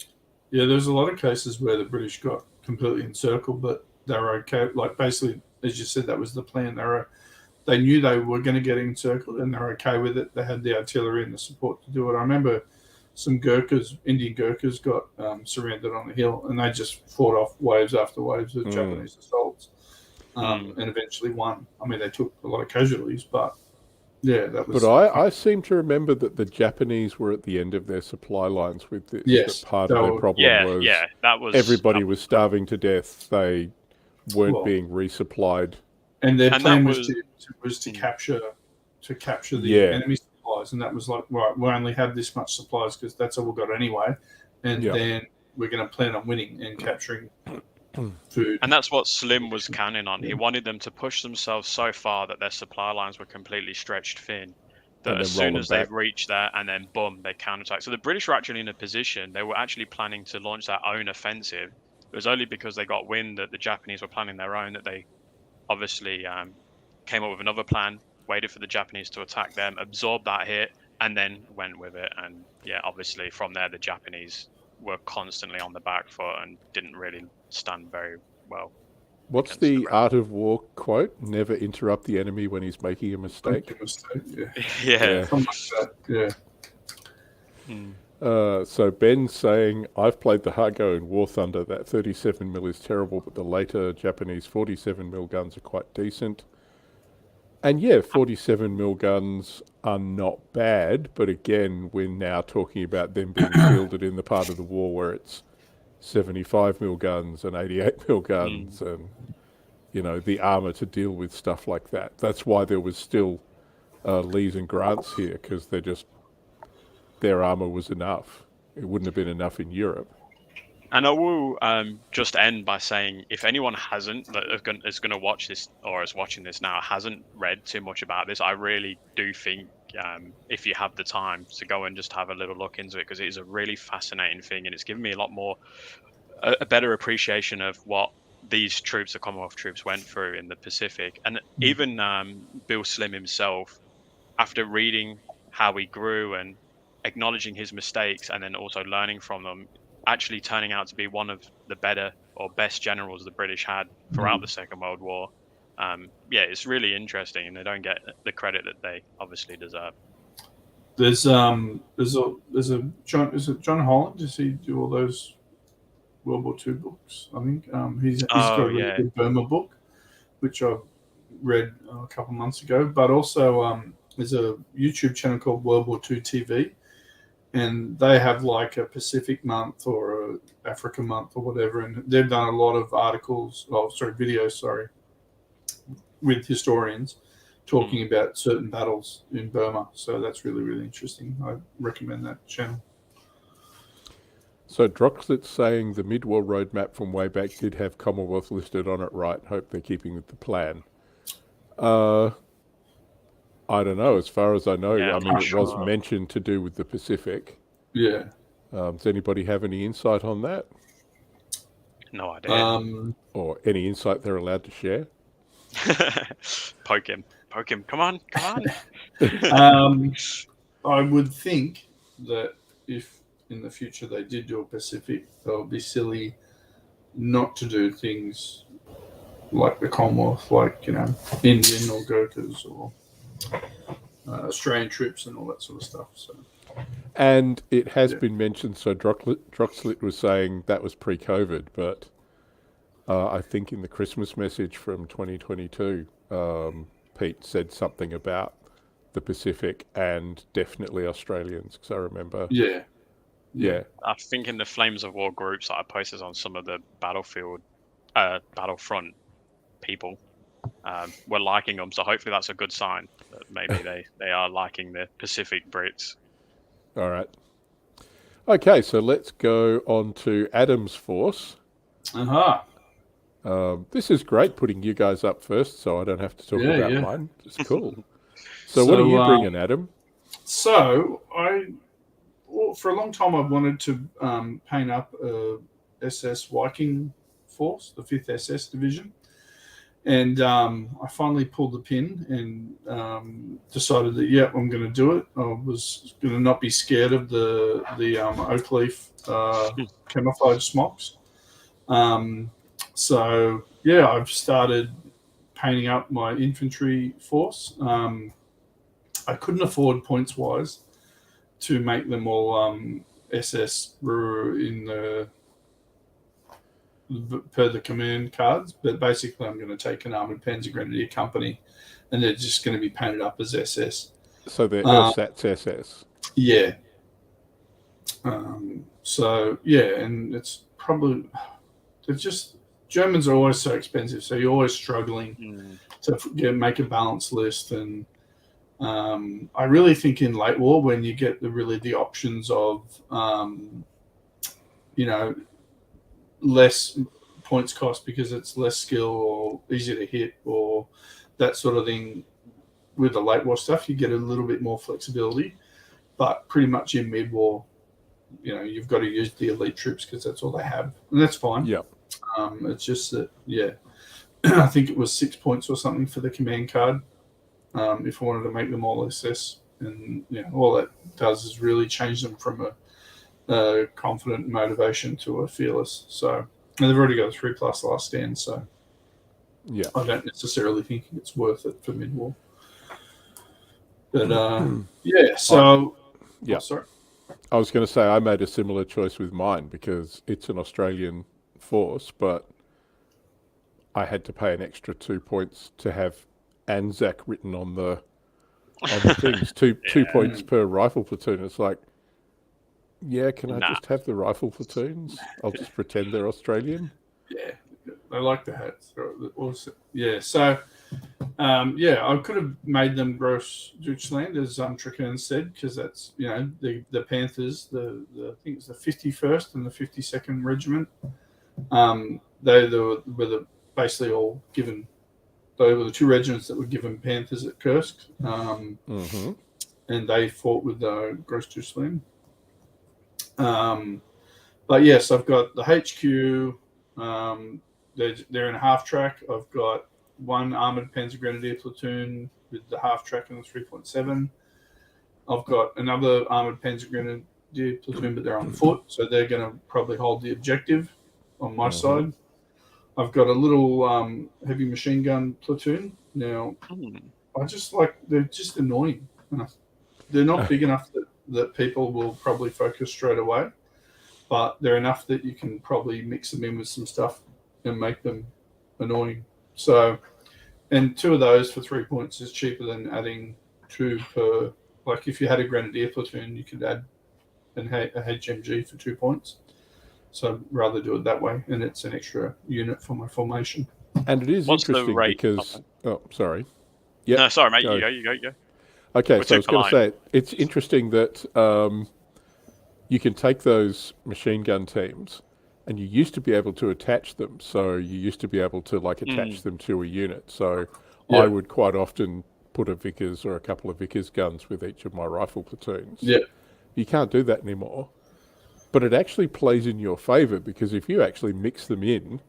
Yeah, there's a lot of cases where the British got completely encircled, but they were okay. Like basically, as you said, that was the plan. They knew they were going to get encircled, and they're okay with it. They had the artillery and the support to do it. I remember some Indian Gurkhas, got surrounded on the hill, and they just fought off waves after waves of Japanese assaults, and eventually won. I mean, they took a lot of casualties, but yeah, that was. But I seem to remember that the Japanese were at the end of their supply lines with this. Yes, that part of their problem was everybody was starving to death. They weren't being resupplied, and their plan was to capture the enemy supplies, and that was like, right, we only have this much supplies because that's all we've got anyway, and then we're going to plan on winning and capturing food. And that's what Slim was counting on. He wanted them to push themselves so far that their supply lines were completely stretched thin, that as soon as they've reached that, and then boom, they counterattack. So the British were actually in a position, they were actually planning to launch their own offensive. It was only because they got wind that the Japanese were planning their own that they obviously came up with another plan, waited for the Japanese to attack them, absorbed that hit, and then went with it. And obviously from there, the Japanese were constantly on the back foot and didn't really stand very well. What's the Art of War quote? Never interrupt the enemy when he's making a mistake. Yeah. Something like that. Yeah. So Ben's saying, I've played the Hargo in War Thunder. That 37mm is terrible, but the later Japanese 47mm guns are quite decent. And 47mm guns are not bad, but again, we're now talking about them being fielded in the part of the war where it's 75mm guns and 88mm guns and, the armour to deal with stuff like that. That's why there was still Lees and Grants here, because their armour was enough. It wouldn't have been enough in Europe. And I will just end by saying, if anyone is going to watch this or is watching this now, hasn't read too much about this, I really do think if you have the time to go and just have a little look into it, because it is a really fascinating thing, and it's given me a better appreciation of what these troops, the Commonwealth troops, went through in the Pacific. And even Bill Slim himself, after reading how he grew and acknowledging his mistakes and then also learning from them, actually turning out to be one of the better or best generals the British had throughout the Second World War. It's really interesting, and they don't get the credit that they obviously deserve. There's John Holland? Does he do all those World War II books? I think he's got a really good Burma book, which I read a couple of months ago. But also there's a YouTube channel called World War II TV. And they have like a Pacific month or a Africa month or whatever, and they've done a lot of videos, with historians talking about certain battles in Burma. So that's really, really interesting. I recommend that channel. So Droxlet's saying the mid-war roadmap from way back did have Commonwealth listed on it, right? Hope they're keeping with the plan. I don't know. As far as I know, Yeah, I I'm mean, not it was sure. mentioned to do with the Pacific. Yeah. Does anybody have any insight on that, No idea. or any insight they're allowed to share? Poke him. Come on. I would think that if in the future they did do a Pacific, they would be silly not to do things like the Commonwealth, like, Indian or Gurkhas or Australian trips and all that sort of stuff. So, And it has yeah. been mentioned. So Droxlit was saying that was pre-COVID, but I think in the Christmas message from 2022, Pete said something about the Pacific and definitely Australians, because I remember. Yeah. Yeah. I think in the Flames of War groups that I posted on some of the Battlefront people were liking them. So hopefully that's a good sign that maybe they are liking the Pacific Brits. All right. Okay, so let's go on to Adam's force. This is great putting you guys up first, so I don't have to talk about mine. It's cool. So what are you bringing, Adam? So for a long time, I've wanted to paint up a SS Viking force, the 5th SS Division. And I finally pulled the pin and decided that, I'm going to do it. I was going to not be scared of the oak leaf camouflage smocks. So, I've started painting up my infantry force. I couldn't afford points-wise to make them all SS in the per the command cards, but basically I'm going to take an armoured Panzer Grenadier company and they're just going to be painted up as SS. So they're ersatz SS. Yeah. And it's probably, Germans are always so expensive, so you're always struggling to make a balanced list. And I really think in late war, when you get the options of, less points cost because it's less skill or easier to hit or that sort of thing, with the late war stuff, you get a little bit more flexibility. But pretty much in mid-war, you've got to use the elite troops because that's all they have, and that's fine. Yeah. It's just that, I think it was 6 points or something for the command card. If I wanted to make them all SS, and all that does is really change them from a confident motivation to a fearless. So, and they've already got a 3+ last stand. So, I don't necessarily think it's worth it for mid-war. But so sorry. I was going to say I made a similar choice with mine because it's an Australian force, but I had to pay an extra 2 points to have Anzac written on the things. Two points per rifle platoon. It's like, can I just have the rifle platoons? I'll just pretend they're Australian. Yeah, they like the hats. So, I could have made them Gross Deutschland, as Trakern said, because that's, the Panthers, I think it's the 51st and the 52nd Regiment. They were basically all given, they were the 2 regiments that were given Panthers at Kursk. And they fought with Gross Deutschland. But yes, I've got the HQ. They're in a half track. I've got 1 armored Panzer Grenadier platoon with the half track and the 3.7. I've got another armored Panzer Grenadier platoon, but they're on foot, so they're going to probably hold the objective on my side. I've got a little heavy machine gun platoon. Now, they're just annoying. They're not big enough that people will probably focus straight away, but they're enough that you can probably mix them in with some stuff and make them annoying. So, and 2 of those for 3 points is cheaper than adding 2 per. Like if you had a Grenadier platoon, you could add a HMG for 2 points. So I'd rather do it that way, and it's an extra unit for my formation. And it is interesting because. Oh, sorry. Yeah. No, sorry, mate. You go. Okay, so I was going to say, it's interesting that you can take those machine gun teams, and you used to be able to attach them. So you used to be able to attach them to a unit. So I would quite often put a Vickers or a couple of Vickers guns with each of my rifle platoons. Yeah. You can't do that anymore. But it actually plays in your favour, because if you actually mix them in,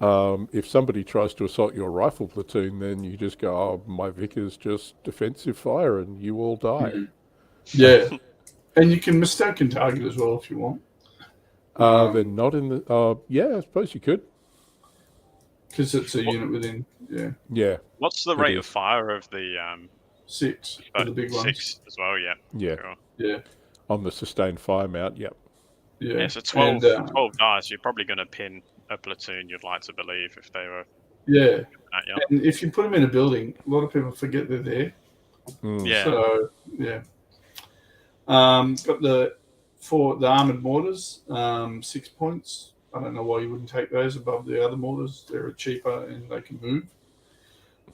if somebody tries to assault your rifle platoon, then you just go, oh, my Vickers just defensive fire and you all die. Mm-hmm. Yeah. And you can mistaken target as well if you want. They're not in the... yeah, I suppose you could. Because it's a unit within, yeah. Yeah. What's the rate of fire of the 6 for the big ones. 6 as well? Yeah. Yeah. Cool. Yeah. On the sustained fire mount, yep. Yeah. Yeah, so 12 dice, you're probably going to pin a platoon, you'd like to believe, if they were... Yeah. At you. And if you put them in a building, a lot of people forget they're there. Yeah. So, yeah. Got for the armoured mortars, 6 points. I don't know why you wouldn't take those above the other mortars. They're cheaper and they can move.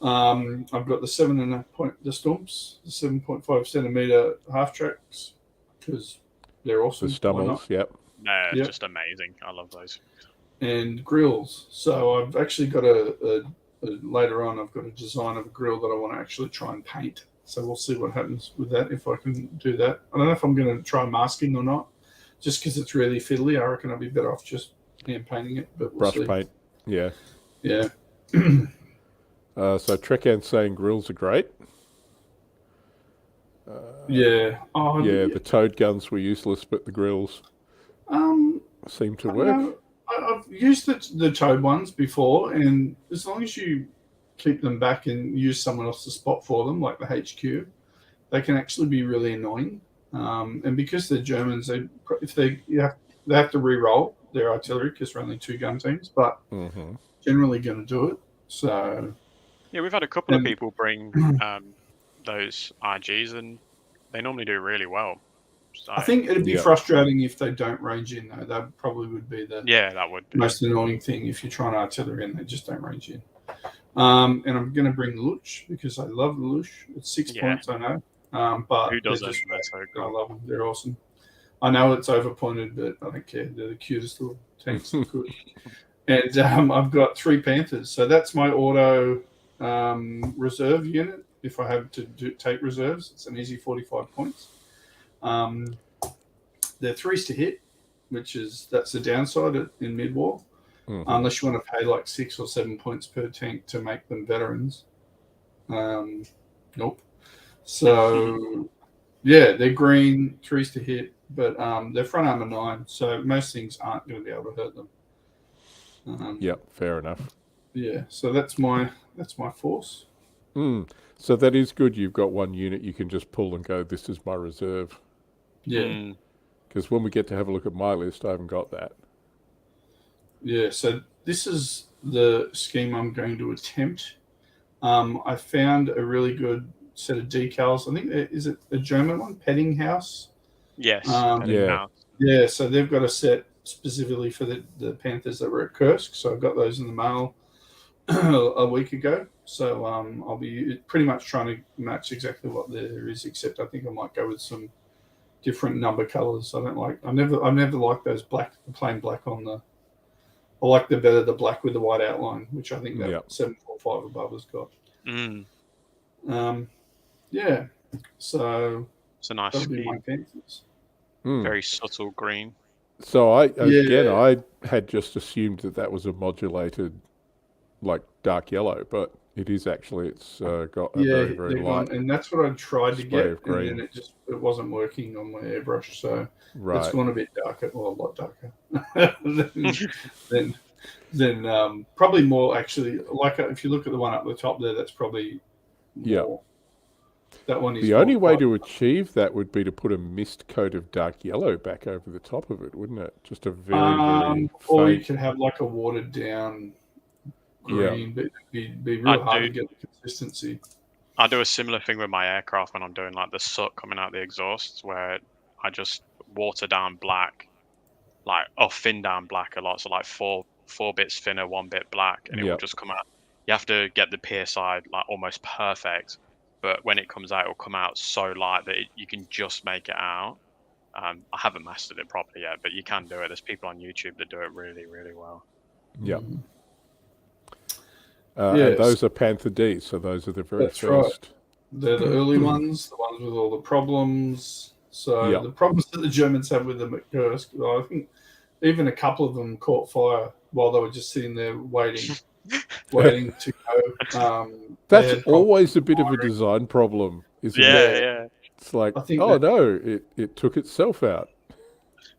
I've got the 7.5 point, the Stumps, the 7.5 centimetre half tracks, because they're awesome. The Stummels, yep. They're just amazing. I love those. And grills. So I've actually got later on, I've got a design of a grill that I want to actually try and paint. So we'll see what happens with that, if I can do that. I don't know if I'm going to try masking or not, just because it's really fiddly. I reckon I'd be better off just hand painting it. But we'll see. Paint, yeah. Yeah. So Trekan's saying grills are great. Yeah. Oh, yeah, the toad guns were useless, but the grills seem to work. I've used the toad ones before, and as long as you keep them back and use someone else's spot for them, like the HQ, they can actually be really annoying. And because they're Germans, they have to re-roll their artillery because they're only 2 gun teams, but generally going to do it. So yeah, we've had a couple of people bring those RGs, and they normally do really well. So, I think it'd be frustrating if they don't range in, though. That probably would be the that would be most annoying thing if you're trying artillery and they just don't range in. And I'm going to bring Luch because I love the Luch. It's 6 points, I know. But who doesn't? I love them. They're awesome. I know it's overpointed, but I don't care. They're the cutest little tanks. Good. And I've got 3 Panthers. So that's my auto reserve unit. If I have to take reserves, it's an easy 45 points. They're 3s to hit, that's the downside in mid-war. Unless you want to pay like 6 or 7 points per tank to make them veterans. Nope. So, yeah, they're green, 3s to hit, but they're front armor 9, so most things aren't going to be able to hurt them. Yep, fair enough. Yeah, so that's my force. So that is good. You've got 1 unit you can just pull and go, this is my reserve. Yeah. Because when we get to have a look at my list, I haven't got that. Yeah, so this is the scheme I'm going to attempt. I found a really good set of decals. I think, is it a German one? Petting House? Yes. Yeah, so they've got a set specifically for the Panthers that were at Kursk. So I got those in the mail a week ago. So I'll be pretty much trying to match exactly what there is, except I think I might go with some different number colors. I've never liked those plain black on the... I like the black with the white outline, which I think that 745 above has got. Yeah. So it's a nice scheme. Very subtle green. So I had just assumed that was a modulated, like dark yellow, but it is actually. It's got a very very light. And that's what I tried to get, of green. and then it wasn't working on my airbrush, so it's gone a bit darker, well, a lot darker. then probably more actually. Like if you look at the one up the top there, that's probably more. That one is the only way to achieve that would be to put a mist coat of dark yellow back over the top of it, wouldn't it? Just a very very or you could have like a watered down green, but it'd be real hard to get the consistency. I do a similar thing with my aircraft when I'm doing like the soot coming out the exhausts, where I just water down black, thin down black a lot, so like four bits thinner, 1 bit black, and it will just come out. You have to get the PSI like almost perfect, but when it comes out, it'll come out so light that you can just make it out. I haven't mastered it properly yet, but you can do it. There's people on YouTube that do it really, really well. Yeah. And those are Panther D, so those are the very first. They're the early ones, the ones with all the problems. So the problems that the Germans had with them at Kursk, I think even a couple of them caught fire while they were just sitting there waiting to go. That's always a bit of a design problem, isn't it? Yeah. It's like, I think it took itself out.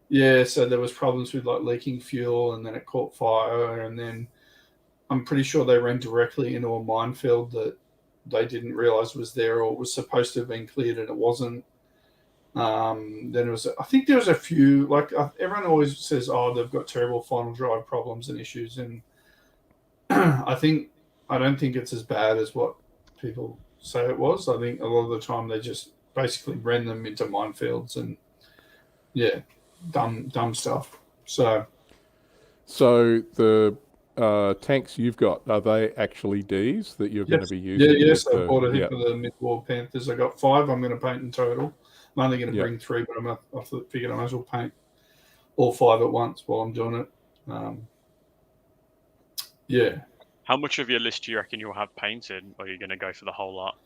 Yeah, so there was problems with like leaking fuel, and then it caught fire, and then I'm pretty sure they ran directly into a minefield that they didn't realize was there, or was supposed to have been cleared and it wasn't. Then it was, I think there was a few, like everyone always says, oh, they've got terrible final drive problems and issues, and I don't think it's as bad as what people say it was. I think a lot of the time they just basically ran them into minefields and dumb stuff. So the tanks you've got, are they actually Ds that you're going to be using? Yes. I bought a heap of the mid-war Panthers. I got 5 I'm going to paint in total. I'm only going to bring 3, but I figured I might as well paint all 5 at once while I'm doing it. How much of your list do you reckon you'll have painted, or are you going to go for the whole lot?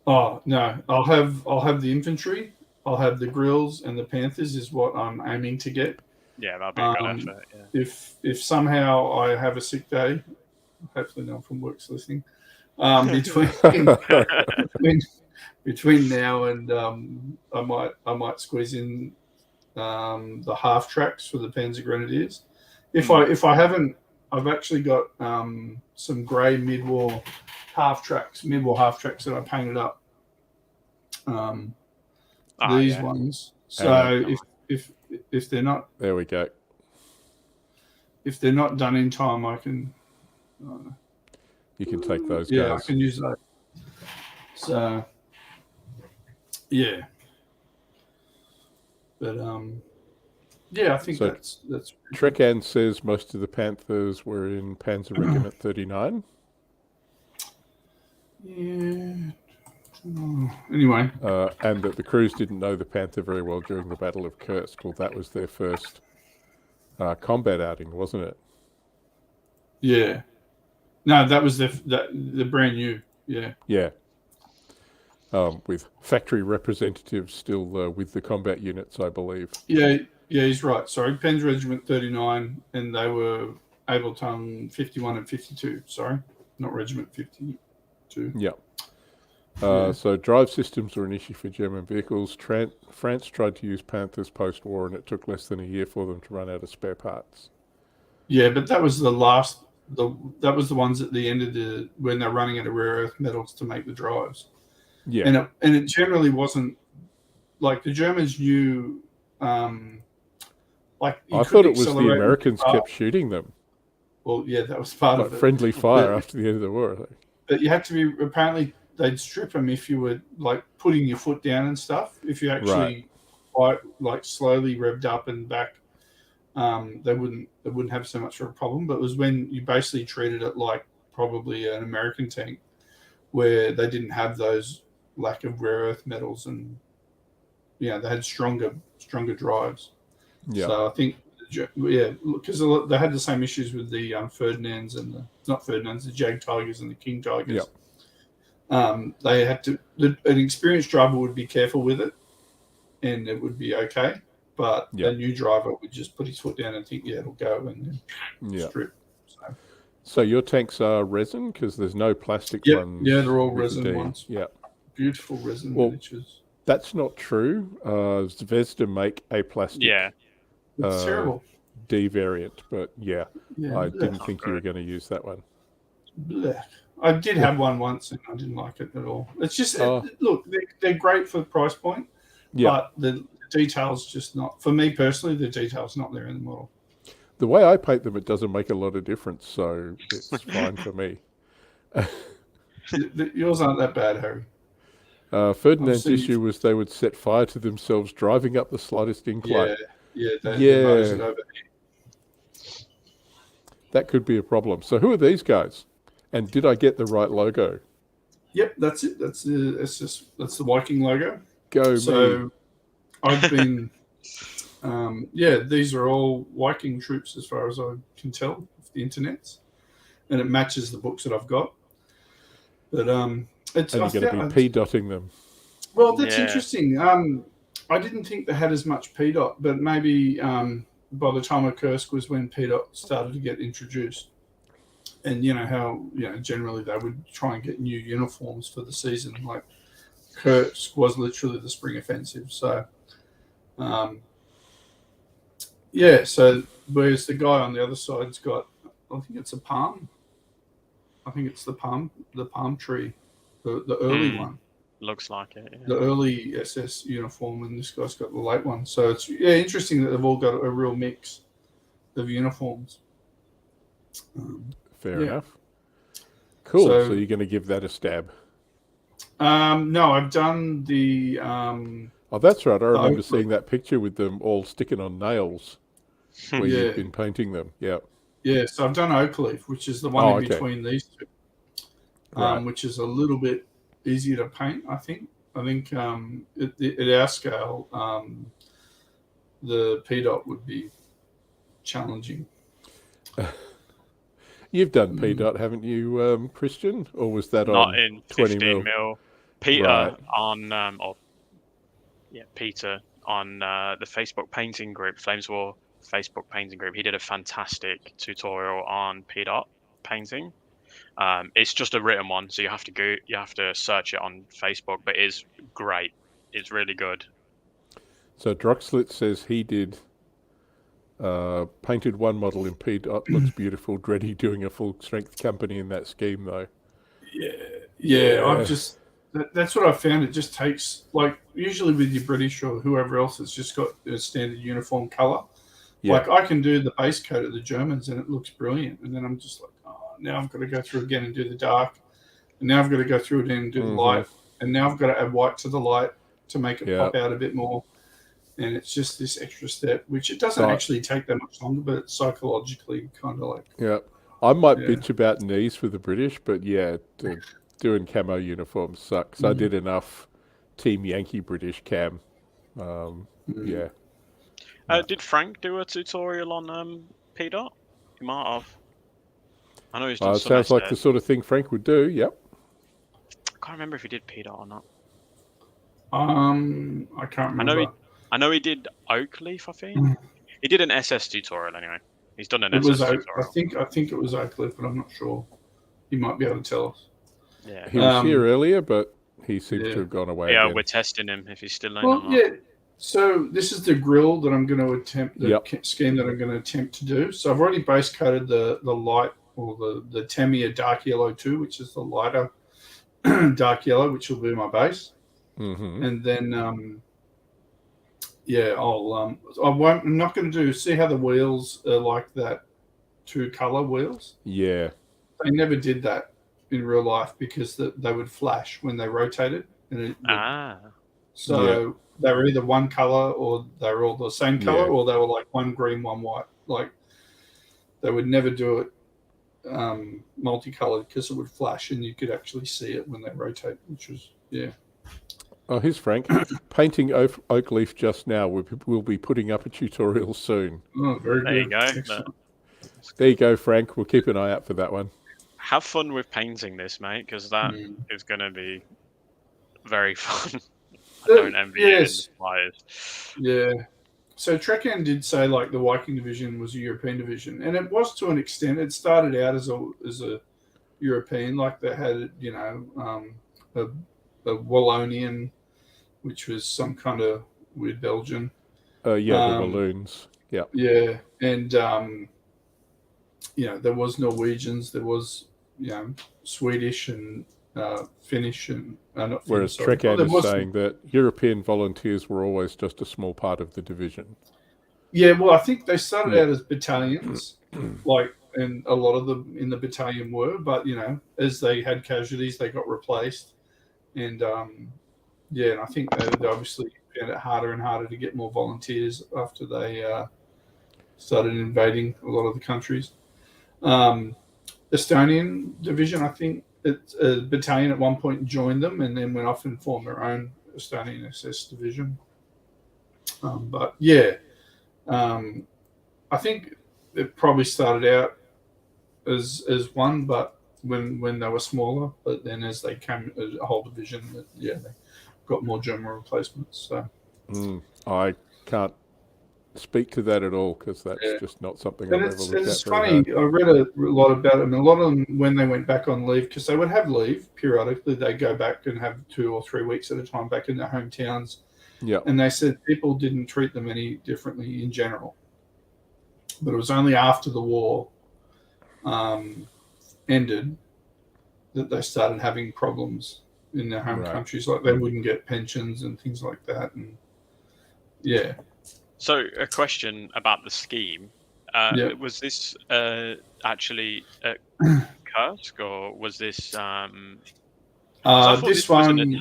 Oh no, I'll have the infantry, I'll have the grills, and the Panthers is what I'm aiming to get. Yeah, that'll be a good effort. Yeah. If somehow I have a sick day, hopefully no one from work's listening. Between now and I might squeeze in the half tracks for the Panzer Grenadiers. If I haven't, I've actually got some grey mid-war half tracks that I painted up. These ones. So if they're not, there we go. If they're not done in time, I can. You can take those. Yeah, guys. I can use those. So yeah, but I think that's. Trekan says most of the Panthers were in Panzer Regiment 39. Yeah. Anyway. And that the crews didn't know the Panther very well during the Battle of Kursk. Well, that was their first combat outing, wasn't it? Yeah. No, that was the brand new. Yeah. Yeah. With factory representatives still with the combat units, I believe. Yeah, he's right. Sorry, Panzer Regiment 39, and they were Ableton 51 and 52. Sorry, not Regiment 52. Yeah. So drive systems were an issue for German vehicles. France tried to use Panthers post-war, and it took less than a year for them to run out of spare parts. Yeah, but that was the last. That was the ones at the end of when they're running out of rare earth metals to make the drives. Yeah, and it generally wasn't like the Germans knew. Like I thought it was the Americans kept shooting them. Well, yeah, that was part of it. Friendly fire after the end of the war, I think. But you had to be apparently. They'd strip them if you were like putting your foot down and stuff. If you actually quite like slowly revved up and back, they wouldn't have so much of a problem. But it was when you basically treated it like probably an American tank, where they didn't have those lack of rare earth metals, and they had stronger drives. Yeah. So I think because they had the same issues with the Ferdinands and the Jag Tigers and the King Tigers. Yeah. They had to. An experienced driver would be careful with it, and it would be okay. But a new driver would just put his foot down and think, "Yeah, it'll go," and then strip. So your tanks are resin because there's no plastic ones. Yeah, they're all resin ones. Yeah, beautiful resin miniatures. That's not true. Zvezda make a plastic. Yeah, it's terrible. D variant, but I didn't think you were going to use that one. Blech. I did have one once, and I didn't like it at all. It's just look, they're great for the price point, but the details just not. For me personally, the details not there in the model. The way I paint them, it doesn't make a lot of difference, so it's fine for me. Yours aren't that bad, Harry. Ferdinand's issue was they would set fire to themselves driving up the slightest incline. That could be a problem. So who are these guys? And did I get the right logo? Yep, that's it. That's the Viking logo. Me. I've been, these are all Viking troops as far as I can tell off the internet, and it matches the books that I've got. But It's And you're going to be p-dotting them. Well, that's Yeah. interesting. I didn't think they had as much PDOT, but maybe by the time of Kursk was when PDOT started to get introduced. And you know how generally they would try and get new uniforms for the season. Like Kursk was literally the spring offensive. So, so whereas the guy on the other side's got, I think it's a palm. I think it's the palm tree, the early one. Looks like it. Yeah. The early SS uniform, and this guy's got the late one. So it's interesting that they've all got a real mix of uniforms. Fair enough. Cool. So you're going to give that a stab? No, I've done the. Oh, that's right. I remember seeing that picture with them all sticking on nails where you've been painting them. Yeah. Yeah. So I've done oak leaf, which is the one in between these two, which is a little bit easier to paint. I think at our scale, the PDOT would be challenging. You've done PDOT, haven't you, Kristian? Or was that not on in 20 15 mil? Peter on Peter on the Facebook painting group, Flames War Facebook painting group. He did a fantastic tutorial on PDOT painting. It's just a written one, so you have to search it on Facebook, but it is great. It's really good. So Droxlit says he did painted one model in PDOT, looks beautiful. Dreddy doing a full strength company in that scheme though. Yeah. I've just that's what I found. It just takes, like, usually with your British or whoever else, it's just got a standard uniform color. Yeah. Like I can do the base coat of the Germans and it looks brilliant, and then I'm just like, now I've got to go through again and do the dark, and now I've got to go through again and do the light, and now I've got to add white to the light to make it pop out a bit more. And it's just this extra step, which it doesn't actually take that much longer, but it's psychologically kind of like... Yeah. I might bitch about knees for the British, but doing camo uniforms sucks. I did enough Team Yankee British cam. Yeah. Did Frank do a tutorial on PDOT? He might have. I know he's done some. Sounds like the sort of thing Frank would do. Yep. I can't remember if he did PDOT or not. I can't remember. I know he did oak leaf. I think he did an SS tutorial anyway. He's done an SS tutorial. I think it was oak leaf, but I'm not sure. He might be able to tell us. Yeah. He was here earlier, but he seems to have gone away. Yeah, again. We're testing him if he's still in. So this is the grill that I'm going to attempt, scheme that I'm going to attempt to do. So I've already base coated the light, or the Tamiya dark yellow 2, which is the lighter dark yellow, which will be my base. And then, I'm not going to see how the wheels are like that 2-color wheels. Yeah. They never did that in real life because they would flash when they rotated. So they were either one color, or they were all the same color, or they were like one green, one white. Like they would never do it multicolored because it would flash and you could actually see it when they rotate, which was Oh, here's Frank. Painting oak leaf just now. We'll be putting up a tutorial soon. Oh, very good. There you go. There you go, Frank. We'll keep an eye out for that one. Have fun with painting this, mate, because that is going to be very fun. I don't envy you in the slightest. Yeah. So Trekkan did say like the Viking division was a European division, and it was to an extent. It started out as a European, like they had a Wallonian, which was some kind of weird Belgian. The balloons. Yeah. Yeah, and there was Norwegians, there was Swedish and Finnish and not whereas Trekkan is saying that European volunteers were always just a small part of the division. Yeah, well, I think they started out as battalions, and a lot of them in the battalion were, but as they had casualties, they got replaced, and and I think they obviously found it harder and harder to get more volunteers after they started invading a lot of the countries. Estonian division, I think it's a battalion at one point joined them and then went off and formed their own Estonian SS division. I think it probably started out as one, but when they were smaller, but then as they came a whole division, they got more German replacements. So I can't speak to that at all because that's just not something I've ever looked at it's very funny. hard. I read a lot about them. A lot of them, when they went back on leave, because they would have leave periodically, they go back and have 2 or 3 weeks at a time back in their hometowns. Yeah. And they said people didn't treat them any differently in general. But it was only after the war ended that they started having problems in their home countries. Like they wouldn't get pensions and things like that. And yeah. So a question about the scheme. Was this actually at Kursk, or was this? I thought this was an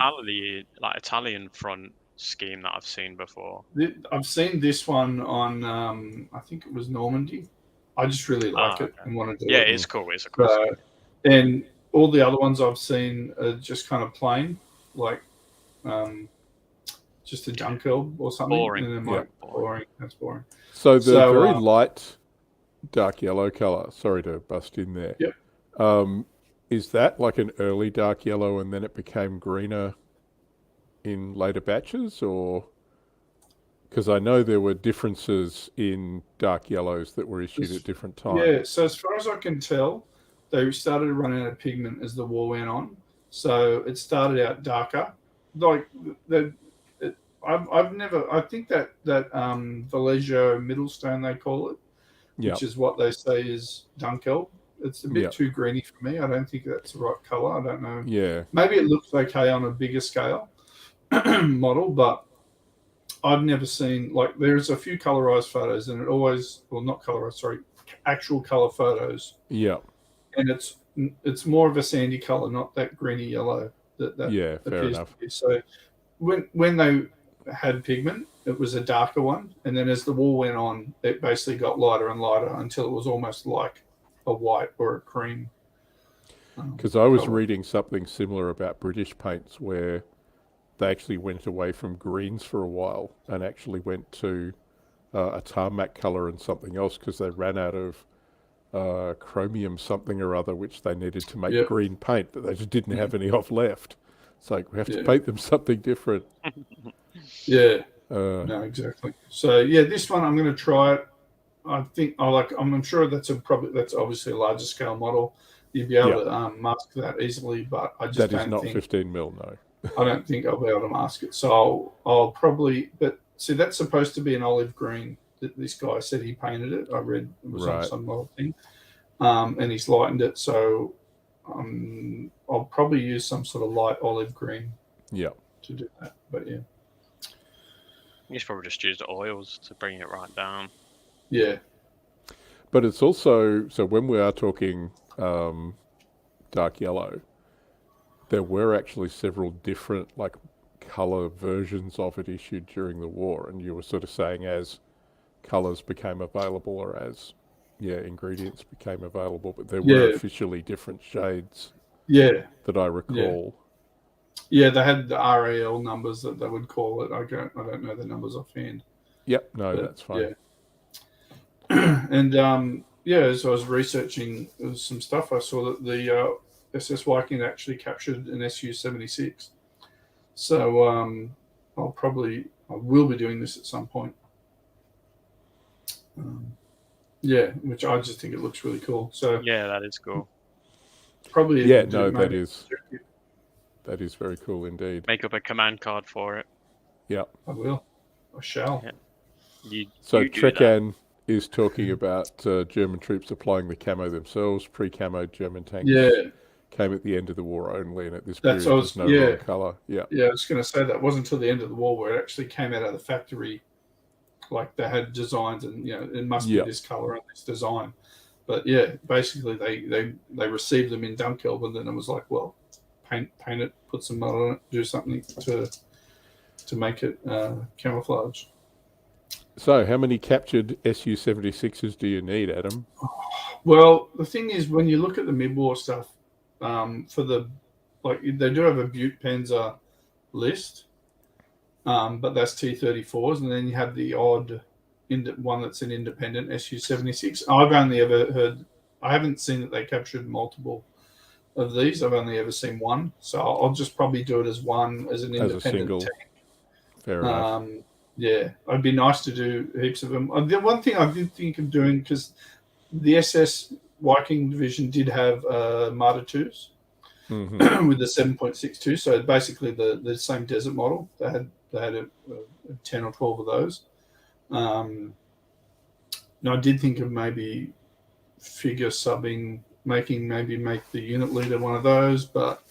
Italian front scheme that I've seen before. I've seen this one on, I think it was Normandy. I just really like it and want to do it. Yeah, it's cool. It's a cool scheme. And all the other ones I've seen are just kind of plain, like just a Dunkel or something. Boring. And then boring. That's boring. So the very light dark yellow color, sorry to bust in there. Yep. Is that like an early dark yellow and then it became greener in later batches, or because I know there were differences in dark yellows that were issued at different times. Yeah, so as far as I can tell, they started running out of pigment as the war went on. So it started out darker. Like I think that Vallejo Middlestone, they call it, which is what they say is Dunkel. It's a bit too greeny for me. I don't think that's the right color. I don't know. Yeah. Maybe it looks okay on a bigger scale model, but I've never seen, like, there's a few colorized photos and it always, well, not colorized, sorry, actual color photos. Yeah. And it's more of a sandy color, not that greeny yellow that fair enough. to be. So when they had pigment, it was a darker one. And then as the war went on, it basically got lighter and lighter until it was almost like a white or a cream. Because I was reading something similar about British paints where they actually went away from greens for a while and actually went to a tarmac color and something else because they ran out of chromium something or other which they needed to make green paint, but they just didn't have any of left. It's like we have to paint them something different. No, exactly. So this one I'm going to try it. I think I'm sure that's obviously a larger scale model. You'd be able to mask that easily, but I just don't think that is not 15 mil, no. I don't think I'll be able to mask it. So I'll probably, but see, that's supposed to be an olive green. This guy said he painted it. I read it was on some other thing, and he's lightened it. So I'll probably use some sort of light olive green. Yeah. To do that, but yeah. You should probably just use the oils to bring it right down. Yeah. But it's also, so when we are talking dark yellow, there were actually several different like color versions of it issued during the war, and you were sort of saying as colors became available or as ingredients became available, but there were officially different shades that I recall. Yeah, they had the RAL numbers that they would call it. I don't know the numbers offhand. Yep, that's fine. And as I was researching some stuff, I saw that the SS Viking actually captured an Su-76. So I will be doing this at some point. Which I just think it looks really cool. So that is cool. Probably that is very cool indeed. Make up a command card for it. Yeah, I will. I shall. Yeah. So Trekan is talking about German troops applying the camo themselves. Pre-camo German tanks came at the end of the war only, and at this period there's no wrong colour. Yeah, I was going to say that wasn't until the end of the war where it actually came out of the factory. Like they had designs, and it must be this colour and this design. But basically they received them in Dunkeld, and then it was like, well, paint it, put some mud on it, do something to make it camouflage. So, how many captured Su-76s do you need, Adam? Well, the thing is, when you look at the mid-war stuff, they do have a Butte Panzer list, but that's T-34s, and then you have the odd one that's an independent Su-76. I've only ever heard, I haven't seen that they captured multiple of these. I've only ever seen one, so I'll just probably do it as one as an As a independent single. tank. Fair enough. Yeah, it'd be nice to do heaps of them. The one thing I did think of doing, because the SS Viking division did have Marder 2s with the 7.62, so basically the same desert model. They had a 10 or 12 of those. And I did think of maybe figure subbing, make the unit leader one of those, but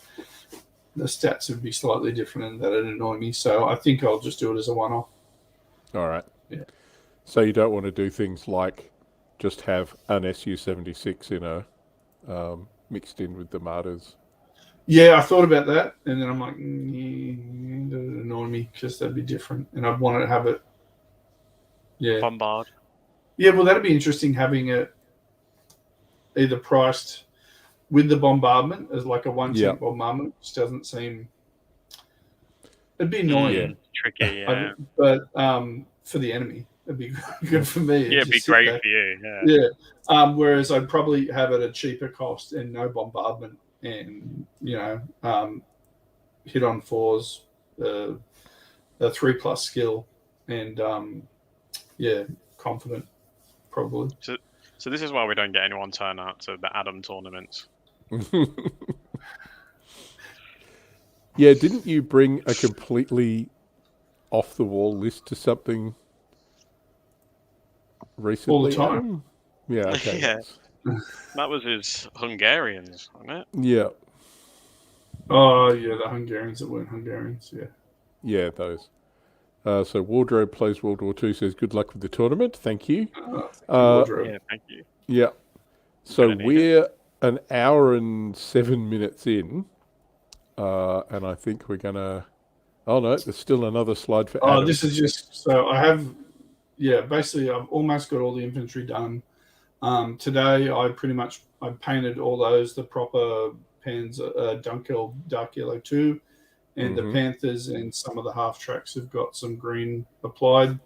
the stats would be slightly different and that'd annoy me. So I think I'll just do it as a one-off. All right. Yeah. So you don't want to do things like just have an Su-76 in a mixed in with the Martyrs. Yeah, I thought about that, and then I'm like, that would annoy me because that'd be different, and I'd want to have it. Yeah. Bombard. Yeah, well, that'd be interesting having it either priced with the bombardment as like a one-tank bombardment, which doesn't seem. It'd be annoying. Tricky, yeah. But for the enemy, it'd be good for me. Yeah, it'd be great for you. Yeah. Whereas I'd probably have it at a cheaper cost and no bombardment, and hit on 4s, a 3+ skill, and confident probably. So this is why we don't get anyone turn out to the Adam tournaments. Yeah, didn't you bring a completely off-the-wall list to something recently? All the time. Adam? Yeah, okay. Yeah. That was his Hungarians, wasn't it? Yeah. Oh, yeah, the Hungarians that weren't Hungarians, yeah. Yeah, those. So Wardrobe Plays World War II says, good luck with the tournament. Thank you. Yeah, thank you. Yeah. So we're an hour and 7 minutes in. And I think we're going to... Oh, no, there's still another slide for Adam. This is just... So I have... Yeah, basically, I've almost got all the infantry done. Today, I painted all those, the proper pans, Dunkel Dark Yellow 2, and the Panthers and some of the half tracks have got some green applied.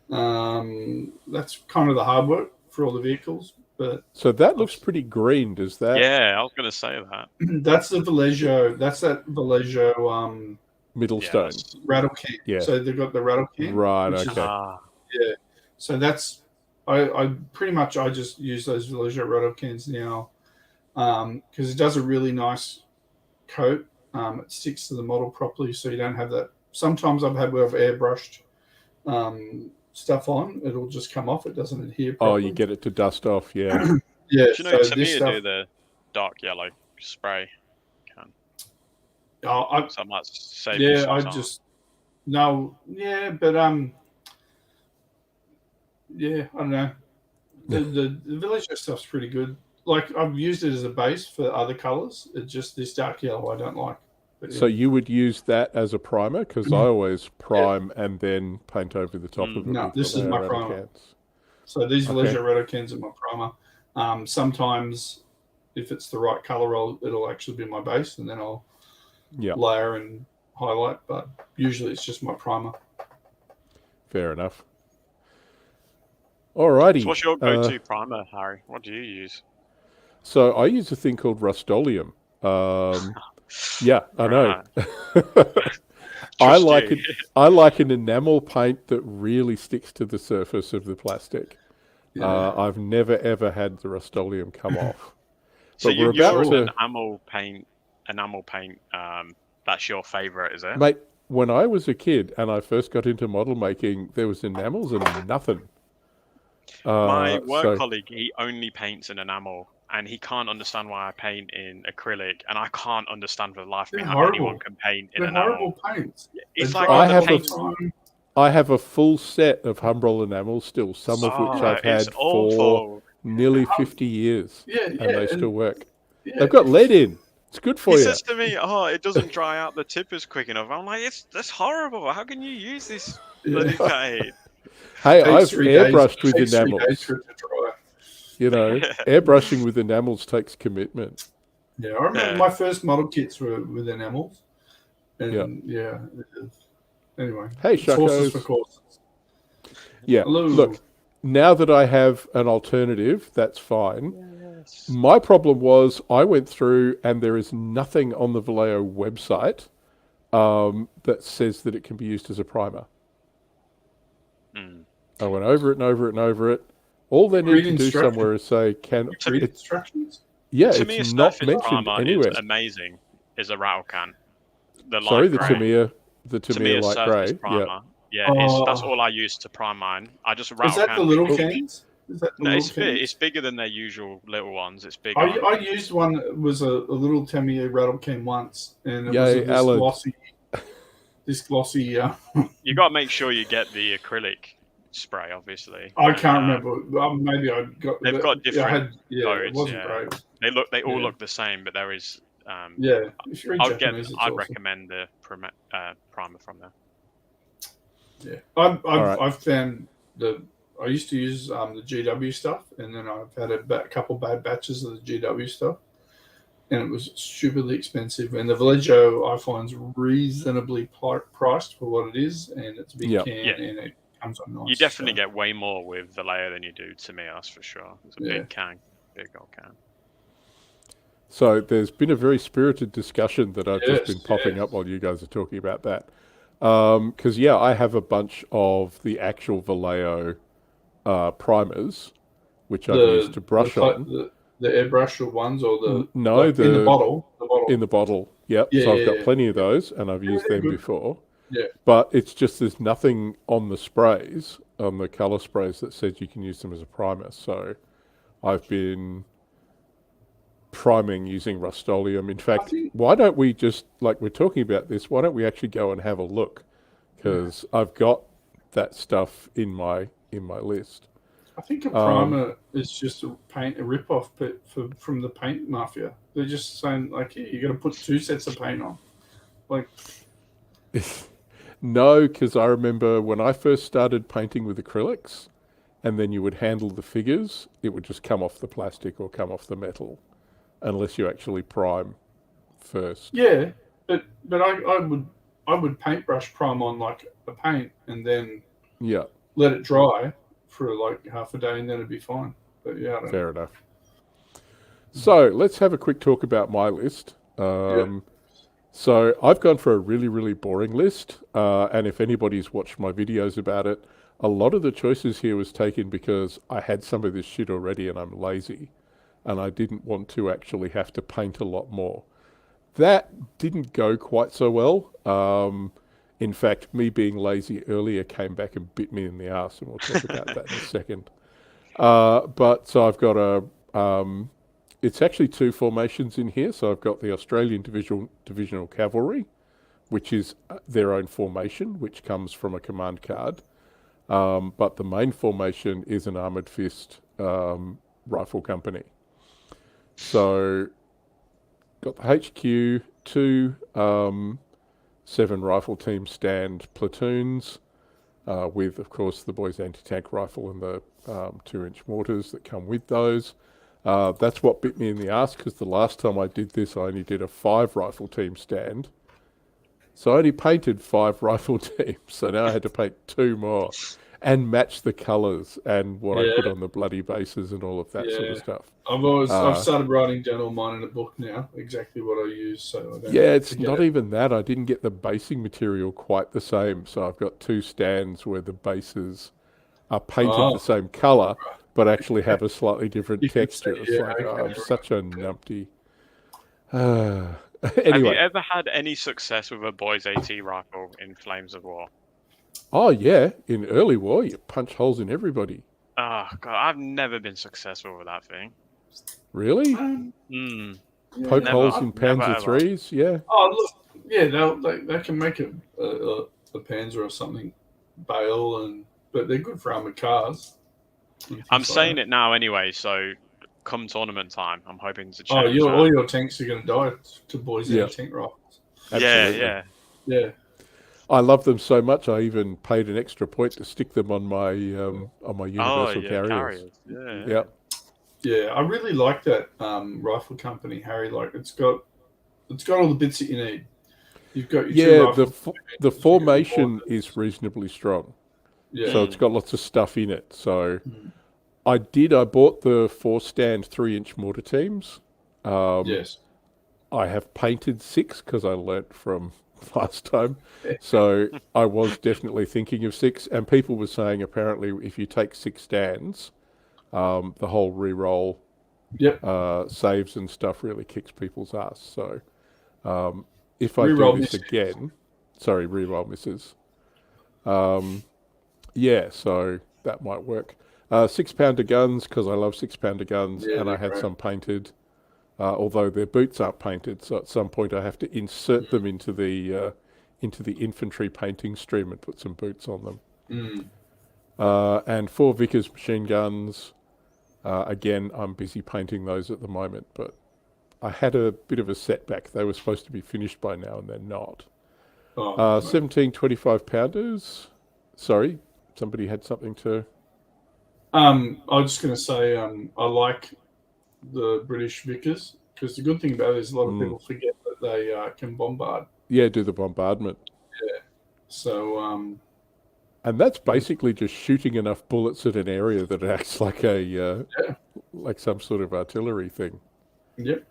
That's kind of the hard work for all the vehicles. But so that looks pretty green, does that? Yeah, I was going to say that. That's the Vallejo. That's that Vallejo Middlestone. rattle can. Yeah. So they've got the rattle can. Right, okay. Yeah. So that's I pretty much just use those Vallejo rattle cans now because it does a really nice coat. It sticks to the model properly, so you don't have that. Sometimes I've had where I've airbrushed stuff on, it'll just come off. It doesn't adhere properly. Oh, you get it to dust off, yeah. Yeah. Do you know Tamir do the dark yellow spray can? Oh, so I might save you some time. I don't know. The Villager stuff's pretty good. Like, I've used it as a base for other colours. It's just this dark yellow I don't like. But, So you would use that as a primer? Because I always prime and then paint over the top of it. No, this is my primer. Cans. So these Vallejo Redo cans are my primer. Sometimes, if it's the right colour, it'll actually be my base, and then I'll layer and highlight. But usually it's just my primer. Fair enough. Alrighty. So what's your go-to primer, Harry? What do you use? So I use a thing called Rust-Oleum. Yeah, I know. I like an enamel paint that really sticks to the surface of the plastic. Yeah. I've never ever had the Rust-Oleum come off. So you're an enamel paint. That's your favourite, is it? Mate, when I was a kid and I first got into model making, there was enamels and nothing. My work colleague, he only paints in enamel. And he can't understand why I paint in acrylic, and I can't understand for the life of me how anyone can paint in enamel. Horrible paints. It's like I have a full set of Humbrol enamels still, some of which I've had for nearly 50 years, and they still work. They've got lead in. It's good for you. He says to me, "Oh, it doesn't dry out the tippers quick enough." I'm like, "That's horrible. How can you use this bloody paint?" Hey, I've airbrushed with enamels. You know, airbrushing with enamels takes commitment. Yeah, I remember my first model kits were with enamels. And anyway. Hey, Shakos. For courses. Yeah, hello. Look, now that I have an alternative, that's fine. Yes. My problem was I went through and there is nothing on the Vallejo website that says that it can be used as a primer. I went over it and over it and over it. All they need Read to do instructions. somewhere is say, "Can Read it?" instructions. Yeah, To it's me, a not surface mentioned primer anywhere. is amazing. Is a rattle can. The light Sorry, the grey. Tamiya light surface grey. primer. Yeah. Yeah, that's all I use to prime mine. I just Is rattle that can. the little cans? Is that the No, little cans? it's bigger than their usual little ones. It's bigger. I used one that was a little Tamiya rattle can once, and it Yay, was Alan. this glossy. You got to make sure you get the acrylic spray, obviously. I can't remember. Maybe I got. They've got different it codes. wasn't Yeah. great. They all look the same, but there is. Yeah, if you're in Japanese, it's I'd awesome. recommend the primer from there. Yeah, I've found I used to use the GW stuff, and then I've had a couple bad batches of the GW stuff, and it was stupidly expensive. And the Vallejo I find is reasonably priced for what it is, and it's a big can, and it comes on nice. You definitely get way more with Vallejo than you do Tamiya's for sure. It's a big can, big old can. So there's been a very spirited discussion that I've just been popping up while you guys are talking about that. Because, I have a bunch of the actual Vallejo primers, which I've used to brush on. The airbrush ones or the... No, in the bottle. In the bottle, yep. Yeah, so I've got plenty of those, and I've used them before. Yeah. But it's just there's nothing on the sprays, on the colour sprays, that says you can use them as a primer. So I've been priming using Rust-Oleum. In fact, why don't we just, like we're talking about this, why don't we actually go and have a look? Because I've got that stuff in my list. I think a primer is just a rip-off from the paint mafia. They're just saying, like, you got to put 2 sets of paint on. Like, no, because I remember when I first started painting with acrylics, and then you would handle the figures, it would just come off the plastic or come off the metal, unless you actually prime first. Yeah, but I would paintbrush prime on like a paint and then let it dry for like half a day and then it'd be fine. But I don't Fair enough. So let's have a quick talk about my list. So I've gone for a really, really boring list. And if anybody's watched my videos about it, a lot of the choices here was taken because I had some of this shit already and I'm lazy. And I didn't want to actually have to paint a lot more. That didn't go quite so well. In fact, me being lazy earlier came back and bit me in the ass, and we'll talk about that in a second. But so I've got it's actually 2 formations in here. So I've got the Australian Divisional Cavalry, which is their own formation, which comes from a command card. But the main formation is an Armoured Fist rifle company. So got the HQ, 2 7 rifle team stand platoons with, of course, the boys' anti-tank rifle and the 2-inch mortars that come with those. That's what bit me in the ass, because the last time I did this, I only did a 5 rifle team stand. So I only painted 5 rifle teams, so now I had to paint 2 more and match the colours and what I put on the bloody bases and all of that sort of stuff. I've started writing down all mine in a book now, exactly what I use. So I don't it's not even that. I didn't get the basing material quite the same. So I've got 2 stands where the bases are painted the same colour, but actually have a slightly different texture. It's I'm such a numpty. Anyway. Have you ever had any success with a boys AT rifle in Flames of War? Oh, yeah. In early war, you punch holes in everybody. Oh, God. I've never been successful with that thing. Really? Poke holes in Panzer IIIs? Yeah. Oh, look. Yeah, they can make a Panzer or something bail, but they're good for armoured cars. I'm saying it now anyway, so come tournament time, I'm hoping to change all your tanks are going to die to boys anti-tank rifles. Absolutely. Yeah. I love them so much. I even paid an extra point to stick them on my universal carriers. Yeah, I really like that rifle company, Harry. Like it's got all the bits that you need. You've got your the formation is reasonably strong. Yeah. So it's got lots of stuff in it. So I did. I bought the 4-stand 3-inch mortar teams. Yes. I have painted 6 because I learnt from last time. So I was definitely thinking of 6. And people were saying apparently if you take 6 stands, the whole re-roll Yep. saves and stuff really kicks people's ass. So if I Reroll do this misses. again, sorry, re-roll misses. Yeah, so that might work. 6-pounder guns because I love 6-pounder guns, Yeah, and I they're had great. some painted. Although their boots aren't painted, so at some point I have to insert them into the infantry painting stream and put some boots on them. And 4 Vickers machine guns. Again, I'm busy painting those at the moment, but I had a bit of a setback. They were supposed to be finished by now, and they're not. 17 25-pounders. Sorry, somebody had something to... I was just going to say I like the British Vickers because the good thing about it is a lot of people forget that they can bombard. Yeah, do the bombardment. Yeah. So... and that's basically just shooting enough bullets at an area that it acts like a like some sort of artillery thing. Yep.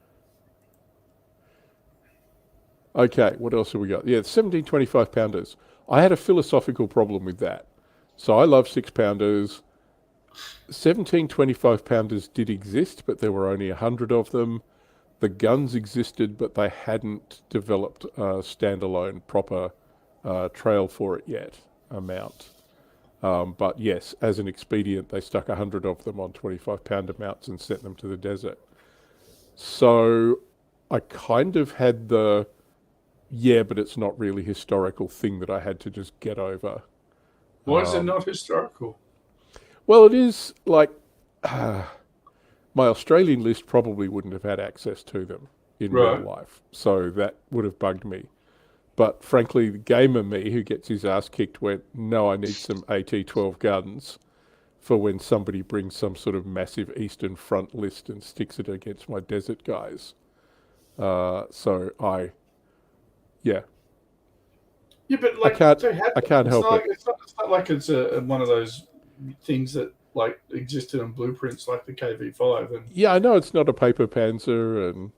Okay, what else have we got? Yeah, 17 25-pounders. I had a philosophical problem with that. So I love 6-pounders. 17 25-pounders did exist, but there were only 100 of them. The guns existed, but they hadn't developed a standalone proper trail for it yet, a mount. But yes, as an expedient, they stuck 100 of them on 25-pounder mounts and sent them to the desert. So I kind of had the, but it's not really historical thing that I had to just get over. Why is it not historical? Well, it is like my Australian list probably wouldn't have had access to them in real life. So that would have bugged me. But frankly, the gamer me who gets his ass kicked went, no, I need some AT-12 guns for when somebody brings some sort of massive Eastern Front list and sticks it against my desert guys. So I, Yeah, but like I can't help it. It's not like it's one of those things that like existed in blueprints like the KV-5. And yeah, I know it's not a paper Panzer, and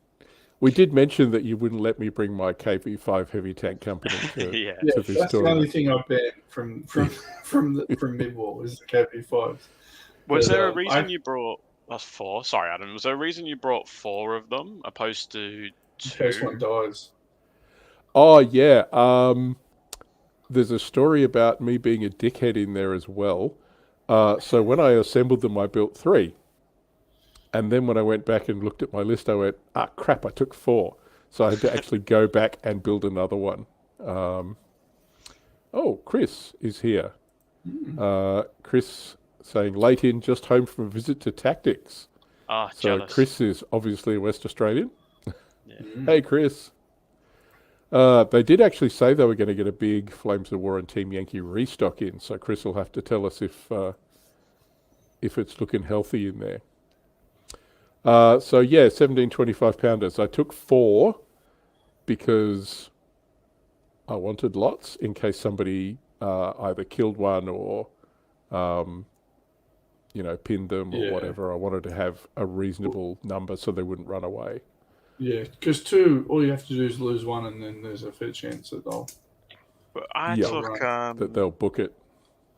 we did mention that you wouldn't let me bring my KV-5 heavy tank company to, yeah, to this that's tournament. the only thing I banned from mid-war is the KV-5s. Was there a reason you brought? That's 4. Sorry, Adam. Was there a reason you brought 4 of them opposed to 2? In case one dies. Oh yeah. There's a story about me being a dickhead in there as well. So when I assembled them, I built 3. And then when I went back and looked at my list, I went, crap, I took 4. So I had to actually go back and build another one. Chris is here. Chris saying, late in, just home from a visit to Tactics. So jealous. Chris is obviously a West Australian. Yeah. Hey, Chris. They did actually say they were going to get a big Flames of War and Team Yankee restock in, so Chris will have to tell us if it's looking healthy in there. 17 25-pounders. I took 4 because I wanted lots in case somebody either killed one or pinned them or whatever. I wanted to have a reasonable number so they wouldn't run away. Yeah, because 2, all you have to do is lose 1, and then there's a fair chance that they'll. But I took that they'll book it.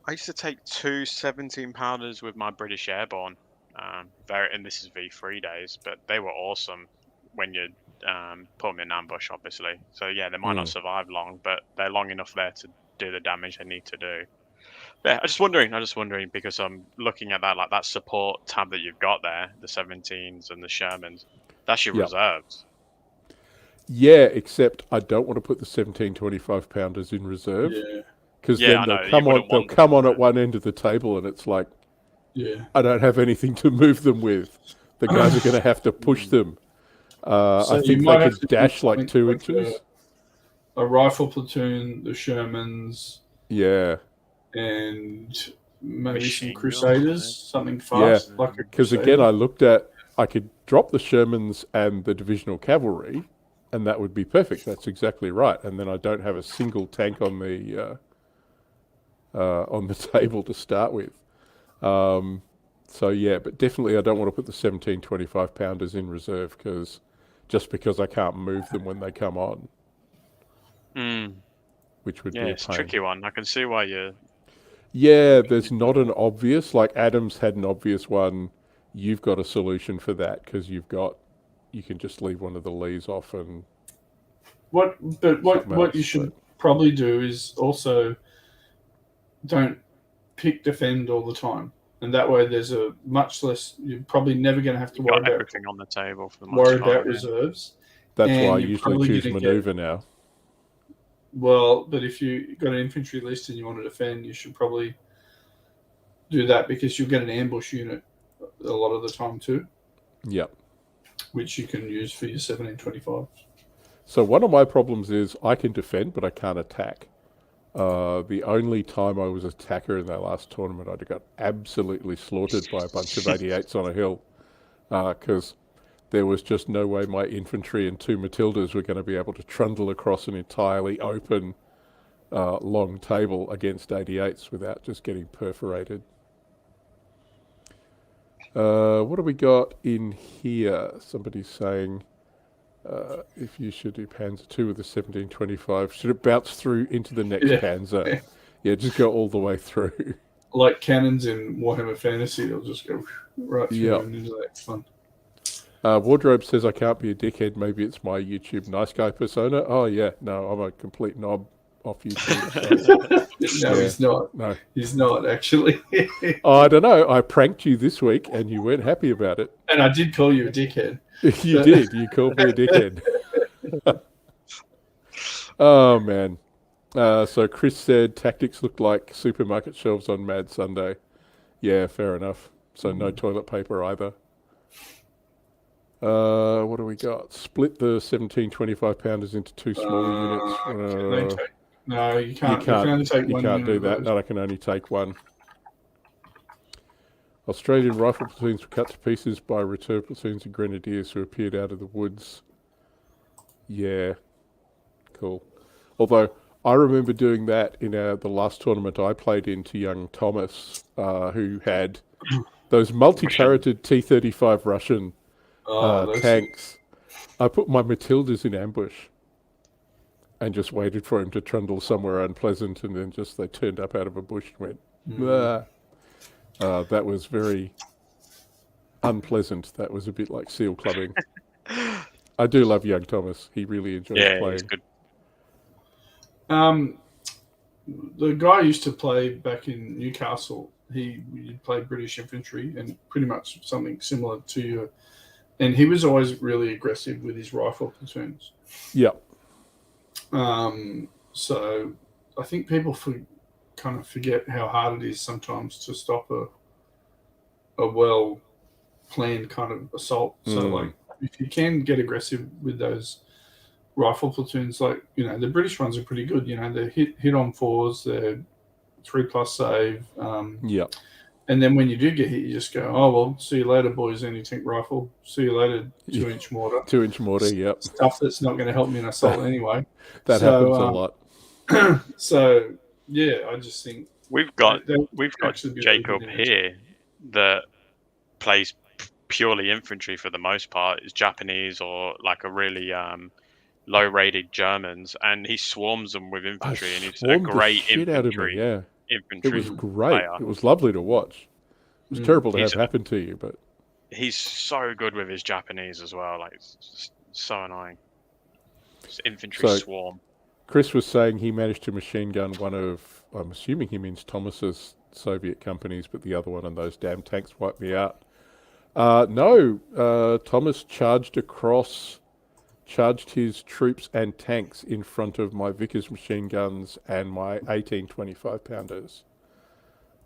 I used to take 2 17-pounders with my British Airborne. And this is V3 days, but they were awesome when you put them in ambush, obviously. So yeah, they might not survive long, but they're long enough there to do the damage they need to do. Yeah, I'm just wondering because I'm looking at that support tab that you've got there, the 17s and the Shermans. That's your reserves. Yeah, except I don't want to put the 17 25-pounders in reserve. Yeah. Because then they'll come on at one end of the table, and it's like, I don't have anything to move them with. The guys are going to have to push them. I think they could dash like 2 inches. A rifle platoon, the Shermans. Yeah. And maybe some Crusaders, something fast. Yeah, because again, I looked at, I could drop the Shermans and the Divisional Cavalry, and that would be perfect. That's exactly right. And then I don't have a single tank on the table to start with. So yeah, but definitely I don't want to put the 17 25 pounders in reserve because I can't move them when they come on, which would Yeah, be a it's a pain. tricky one. I can see why you're. Yeah, there's not an obvious, like Adams had an obvious one. You've got a solution for that because you can just leave one of the leaves off and What you else, should probably do is also don't pick defend all the time, and that way there's a much less. You're probably never going to have to You've worry got about everything on the table for the most part. Yeah. reserves. that's why I And you're usually probably choose gonna maneuver now. Well, but if you got an infantry list and you want to defend, you should probably do that because you'll get an ambush unit a lot of the time too, Yep. which you can use for your 1725. So one of my problems is I can defend, but I can't attack. The only time I was attacker in that last tournament, I got absolutely slaughtered by a bunch of 88s on a hill because there was just no way my infantry and 2 Matildas were going to be able to trundle across an entirely open long table against 88s without just getting perforated. What do we got in here? Somebody's saying if you should do Panzer 2 with the 1725, should it bounce through into the next Panzer? Yeah, just go all the way through. Like cannons in Warhammer Fantasy, they'll just go right through and into that. It's fun. Wardrobe says I can't be a dickhead. Maybe it's my YouTube nice guy persona. Oh yeah, no, I'm a complete knob off YouTube. So. No, he's not. No, he's not actually. I don't know. I pranked you this week, and you weren't happy about it. And I did call you a dickhead. You did. You called me a dickhead. Oh man. So Chris said tactics look like supermarket shelves on Mad Sunday. Yeah, fair enough. So no toilet paper either. What do we got? Split the 17 25 pounders into 2 smaller units. No, you can't. You can only take one. You can't do that. No, I can only take one. Australian rifle platoons were cut to pieces by reserve platoons and grenadiers who appeared out of the woods. Yeah, cool. Although I remember doing that in the last tournament I played in to young Thomas, who had those multi-turreted T-35 Russian tanks. I put my Matildas in ambush and just waited for him to trundle somewhere unpleasant, and then just they turned up out of a bush and went, that was very unpleasant. That was a bit like seal clubbing. I do love young Thomas. He really enjoys playing. He's good. The guy used to play back in Newcastle. He played British infantry and pretty much something similar to you. And he was always really aggressive with his rifle platoons. Yeah. So I think people kind of forget how hard it is sometimes to stop a well-planned kind of assault. So, like, if you can get aggressive with those rifle platoons, like, the British ones are pretty good. They're hit on 4s, they're 3+ save. And then when you do get hit, you just go, oh, well, see you later, boys, anti-tank rifle. See you later, 2-inch mortar. 2-inch mortar, yep. Stuff that's not going to help me in assault anyway. That happens a lot. So, yeah, I just think... We've got Jacob here that plays purely infantry for the most part. Is Japanese or like a really low-rated Germans, and he swarms them with infantry, and he's a great infantry. Infantry. It was great. Player. It was lovely to watch. It was terrible to have happen to you, but he's so good with his Japanese as well. Like, it's just so annoying. Just infantry swarm. Chris was saying he managed to machine gun one of, I'm assuming he means Thomas's Soviet companies, but the other one and those damn tanks wiped me out. No, Thomas charged his troops and tanks in front of my Vickers machine guns and my 18 25 pounders.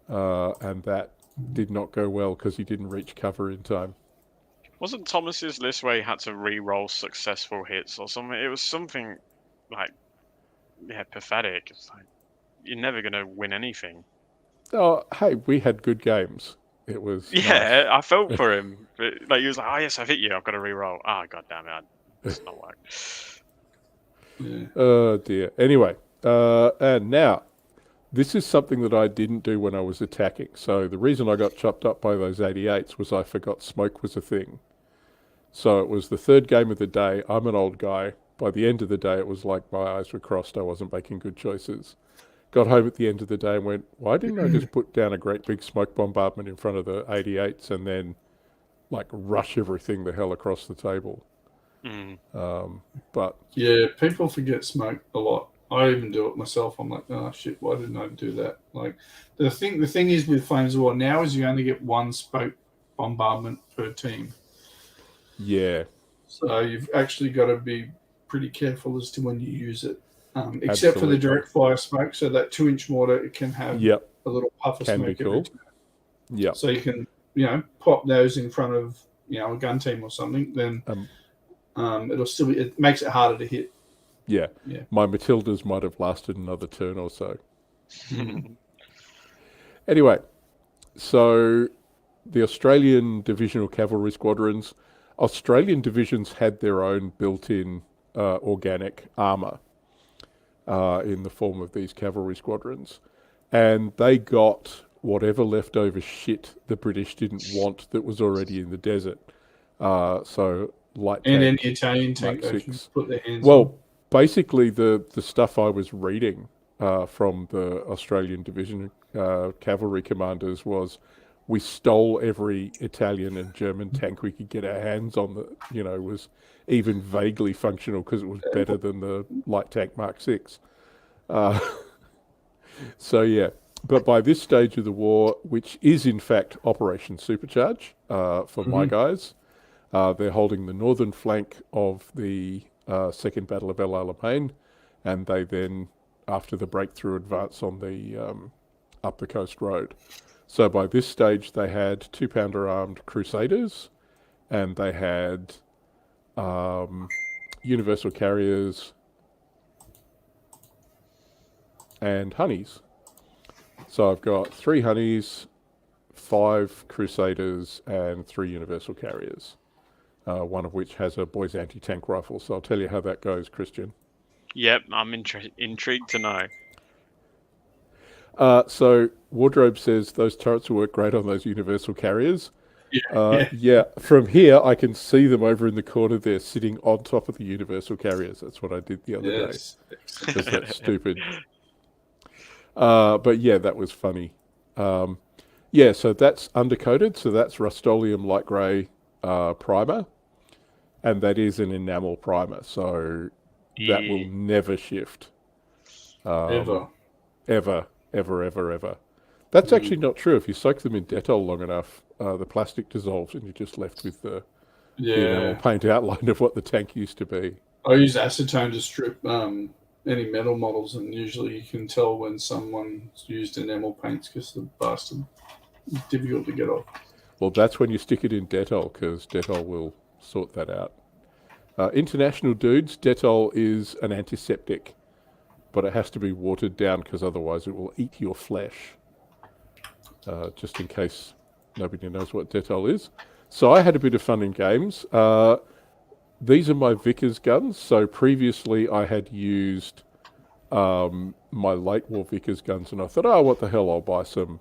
And that did not go well because he didn't reach cover in time. Wasn't Thomas's list where he had to re-roll successful hits or something? It was something like, pathetic. It's like, you're never going to win anything. Oh, hey, we had good games. It was nice. I felt for him. But, like, he was like, oh yes, I've hit you, I've got to re-roll. God damn it. It's not work. Oh dear. Anyway, and now This is something that I didn't do when I was attacking. So the reason I got chopped up by those 88s was I forgot smoke was a thing. So it was the third game of the day. I'm an old guy. By the end of the day, it was like my eyes were crossed. I wasn't making good choices. Got home at the end of the day and went, why didn't I just put down a great big smoke bombardment in front of the 88s and then like rush everything the hell across the table? But yeah, people forget smoke a lot. I even do it myself. I'm like, oh shit, why didn't I do that? Like the thing is with Flames of War now is you only get one smoke bombardment per team. yeah, So you've actually got to be pretty careful as to when you use it. Except for the direct fire smoke, so that 2-inch mortar, it can have a little puff of smoke every time. Yeah. So you can, pop those in front of, a gun team or something. Then it'll still be. It makes it harder to hit. Yeah. Yeah. My Matildas might have lasted another turn or so. Anyway, so the Australian Divisional Cavalry Squadrons, Australian divisions had their own built-in organic armour in the form of these cavalry squadrons. And they got whatever leftover shit the British didn't want that was already in the desert. So light tank, and any Italian tank they can put their hands on. Well, basically the stuff I was reading from the Australian Division cavalry commanders was we stole every Italian and German tank we could get our hands on that, was even vaguely functional because it was better than the light tank Mark 6. So, yeah. But by this stage of the war, which is in fact Operation Supercharge for my guys, they're holding the northern flank of the Second Battle of El Alamein, and they then, after the breakthrough, advance on the up the coast road. So by this stage, they had 2-pounder armed Crusaders, and they had universal carriers and honeys. So I've got 3 honeys, 5 Crusaders, and 3 universal carriers. One of which has a boys anti-tank rifle. So I'll tell you how that goes, Kristian. Yep, I'm intrigued to know. So Wardrobe says those turrets will work great on those universal carriers. Yeah, from here I can see them over in the corner there sitting on top of the universal carriers. That's what I did the other day. Because that's stupid. But yeah, that was funny. Yeah, so that's undercoated. So that's Rust-Oleum light grey primer. And that is an enamel primer. So that will never shift. Ever. That's actually not true. If you soak them in Dettol long enough, the plastic dissolves and you're just left with the enamel paint outline of what the tank used to be. I use acetone to strip any metal models, and usually you can tell when someone's used enamel paints because the bastard is difficult to get off. Well, that's when you stick it in Dettol, because Dettol will sort that out. International dudes, Dettol is an antiseptic, but it has to be watered down because otherwise it will eat your flesh. Just in case nobody knows what Dettol is. So I had a bit of fun in games. These are my Vickers guns. So previously I had used my late war Vickers guns, and I thought, what the hell, I'll buy some,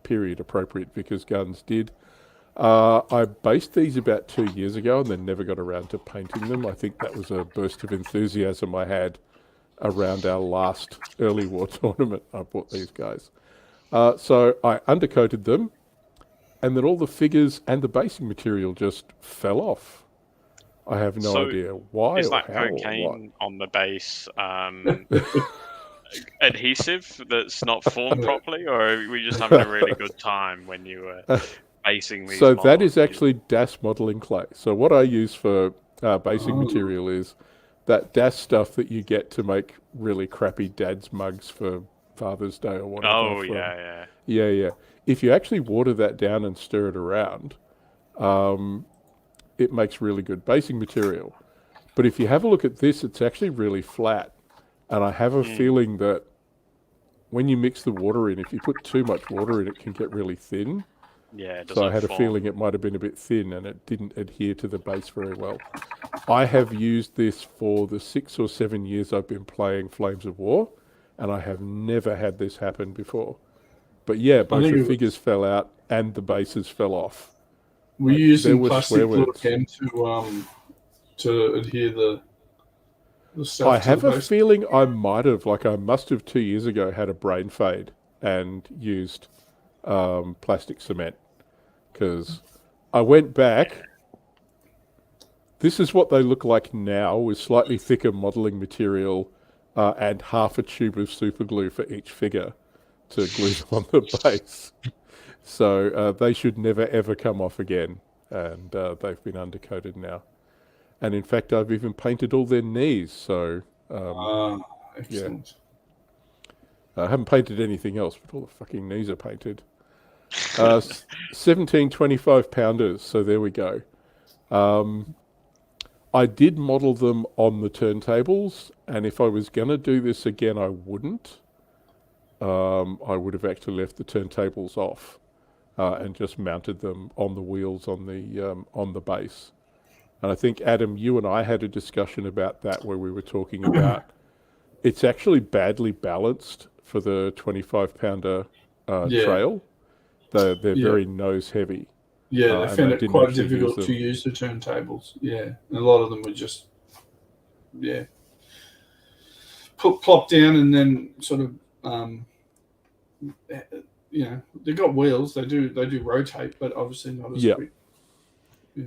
period appropriate Vickers guns. I based these about 2 years ago and then never got around to painting them. I think that was a burst of enthusiasm I had around our last early war tournament. I bought these guys. So I undercoated them, and then all the figures and the basing material just fell off. I have no idea why is or that how cocaine or what. on the base adhesive that's not formed properly, or are we just having a really good time when you were basing these So models? that is actually DAS modeling clay. So what I use for basing material is that DAS stuff that you get to make really crappy dad's mugs for Father's Day or whatever. Oh, yeah. If you actually water that down and stir it around, it makes really good basing material. But if you have a look at this, it's actually really flat. And I have a feeling that when you mix the water in, if you put too much water in, it can get really thin. Yeah, it doesn't So I had form. a feeling it might have been a bit thin and it didn't adhere to the base very well. I have used this for the 6 or 7 years I've been playing Flames of War, and I have never had this happen before. But yeah, I both think the it figures fell out and the bases fell off. Were you There using were plastic swear glue words. again to adhere the I stuff to have the a base? feeling I might have, like I must have 2 years ago had a brain fade and used plastic cement, because I went back. This is what they look like now, with slightly thicker modelling material and half a tube of super glue for each figure to glue them on the base. So they should never ever come off again, and they've been undercoated now. And in fact, I've even painted all their knees. So Excellent. I haven't painted anything else, but all the fucking knees are painted. 17 25-pounders. So there we go. I did model them on the turntables, and if I was going to do this again, I wouldn't. I would have actually left the turntables off and just mounted them on the wheels on the base. And I think, Adam, you and I had a discussion about that where we were talking about it's actually badly balanced for the 25-pounder Yeah. trail. They're Yeah. very nose heavy. Yeah, they and found they it didn't quite actually difficult use to them. use the turntables. Yeah, and a lot of them were just plop down and then sort of they got wheels. They do rotate, but obviously not as quick. Yeah.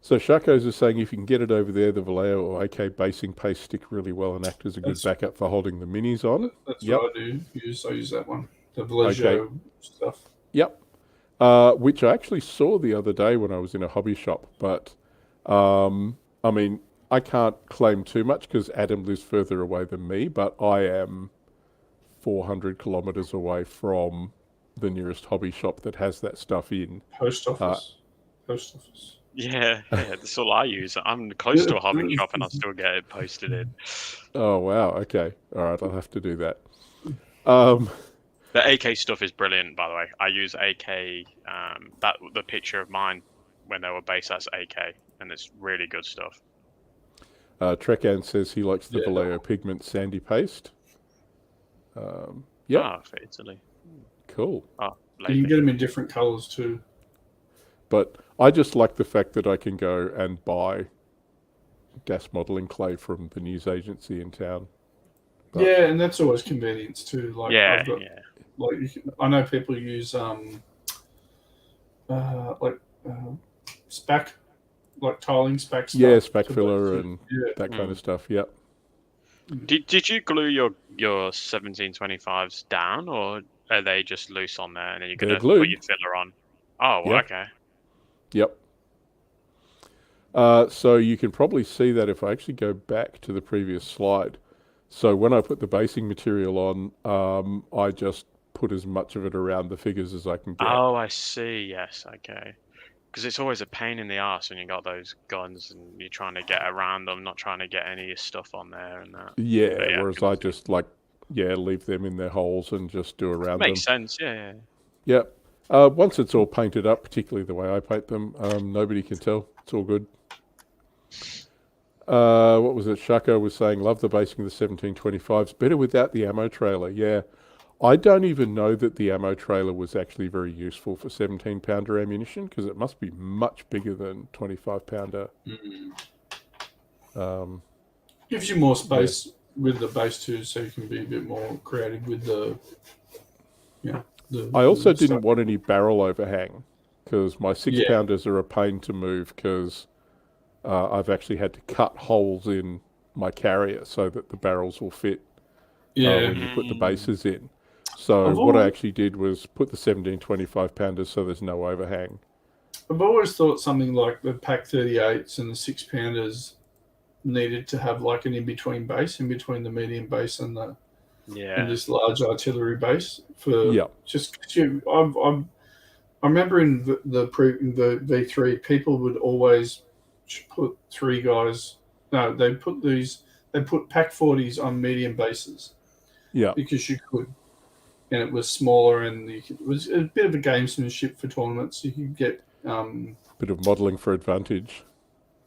So Sharkos is saying if you can get it over there, the Vallejo or AK basing paste stick really well and act as a good backup for holding the minis on. That's what I do. I use that one, the Vallejo stuff. Yep. Which I actually saw the other day when I was in a hobby shop. But, I mean, I can't claim too much because Adam lives further away than me, but I am 400 kilometres away from the nearest hobby shop that has that stuff in. Post office. Yeah, that's all I use. I'm close to a hobby shop and I still get it posted in. Oh, wow. Okay. All right. I'll have to do that. The AK stuff is brilliant, by the way. I use AK, the picture of mine when they were based, that's AK, and it's really good stuff. Trekan says he likes the Vallejo pigment sandy paste. Yeah. For Italy. Cool. You can get them in different colours too. But I just like the fact that I can go and buy gas modelling clay from the news agency in town. But yeah, and that's always convenience too. Like I know people use spac, like tiling spac stuff. Yeah, spac filler and that kind of stuff. Yep. Did you glue your 1725s down, or are they just loose on there and then you're gonna put your filler on? Oh, well, okay. Yep. So you can probably see that if I actually go back to the previous slide. So when I put the basing material on, I just put as much of it around the figures as I can get. Oh, I see. Yes, okay. Because it's always a pain in the arse when you got those guns and you're trying to get around them, not trying to get any stuff on there and that. Yeah, whereas I just leave them in their holes and just do around them. Makes sense, yeah. Yep. Once it's all painted up, particularly the way I paint them, nobody can tell. It's all good. What was it? Shako was saying, love the basing of the 1725s. Better without the ammo trailer. Yeah. I don't even know that the ammo trailer was actually very useful for 17-pounder ammunition because it must be much bigger than 25-pounder. Gives you more space with the base too, so you can be a bit more creative with the... I also didn't want any barrel overhang because my 6-pounders are a pain to move because I've actually had to cut holes in my carrier so that the barrels will fit when you put the bases in. So what I actually did was put the 1725-pounders so there's no overhang. I've always thought something like the Pack 38s and the 6-pounders needed to have like an in-between base, in between the medium base and the and this large artillery base for just I remember in the V3 people would always put 3 guys. No, they put Pack 40s on medium bases. Yeah, because you could, and it was smaller and it was a bit of a gamesmanship for tournaments. You could get bit of modelling for advantage.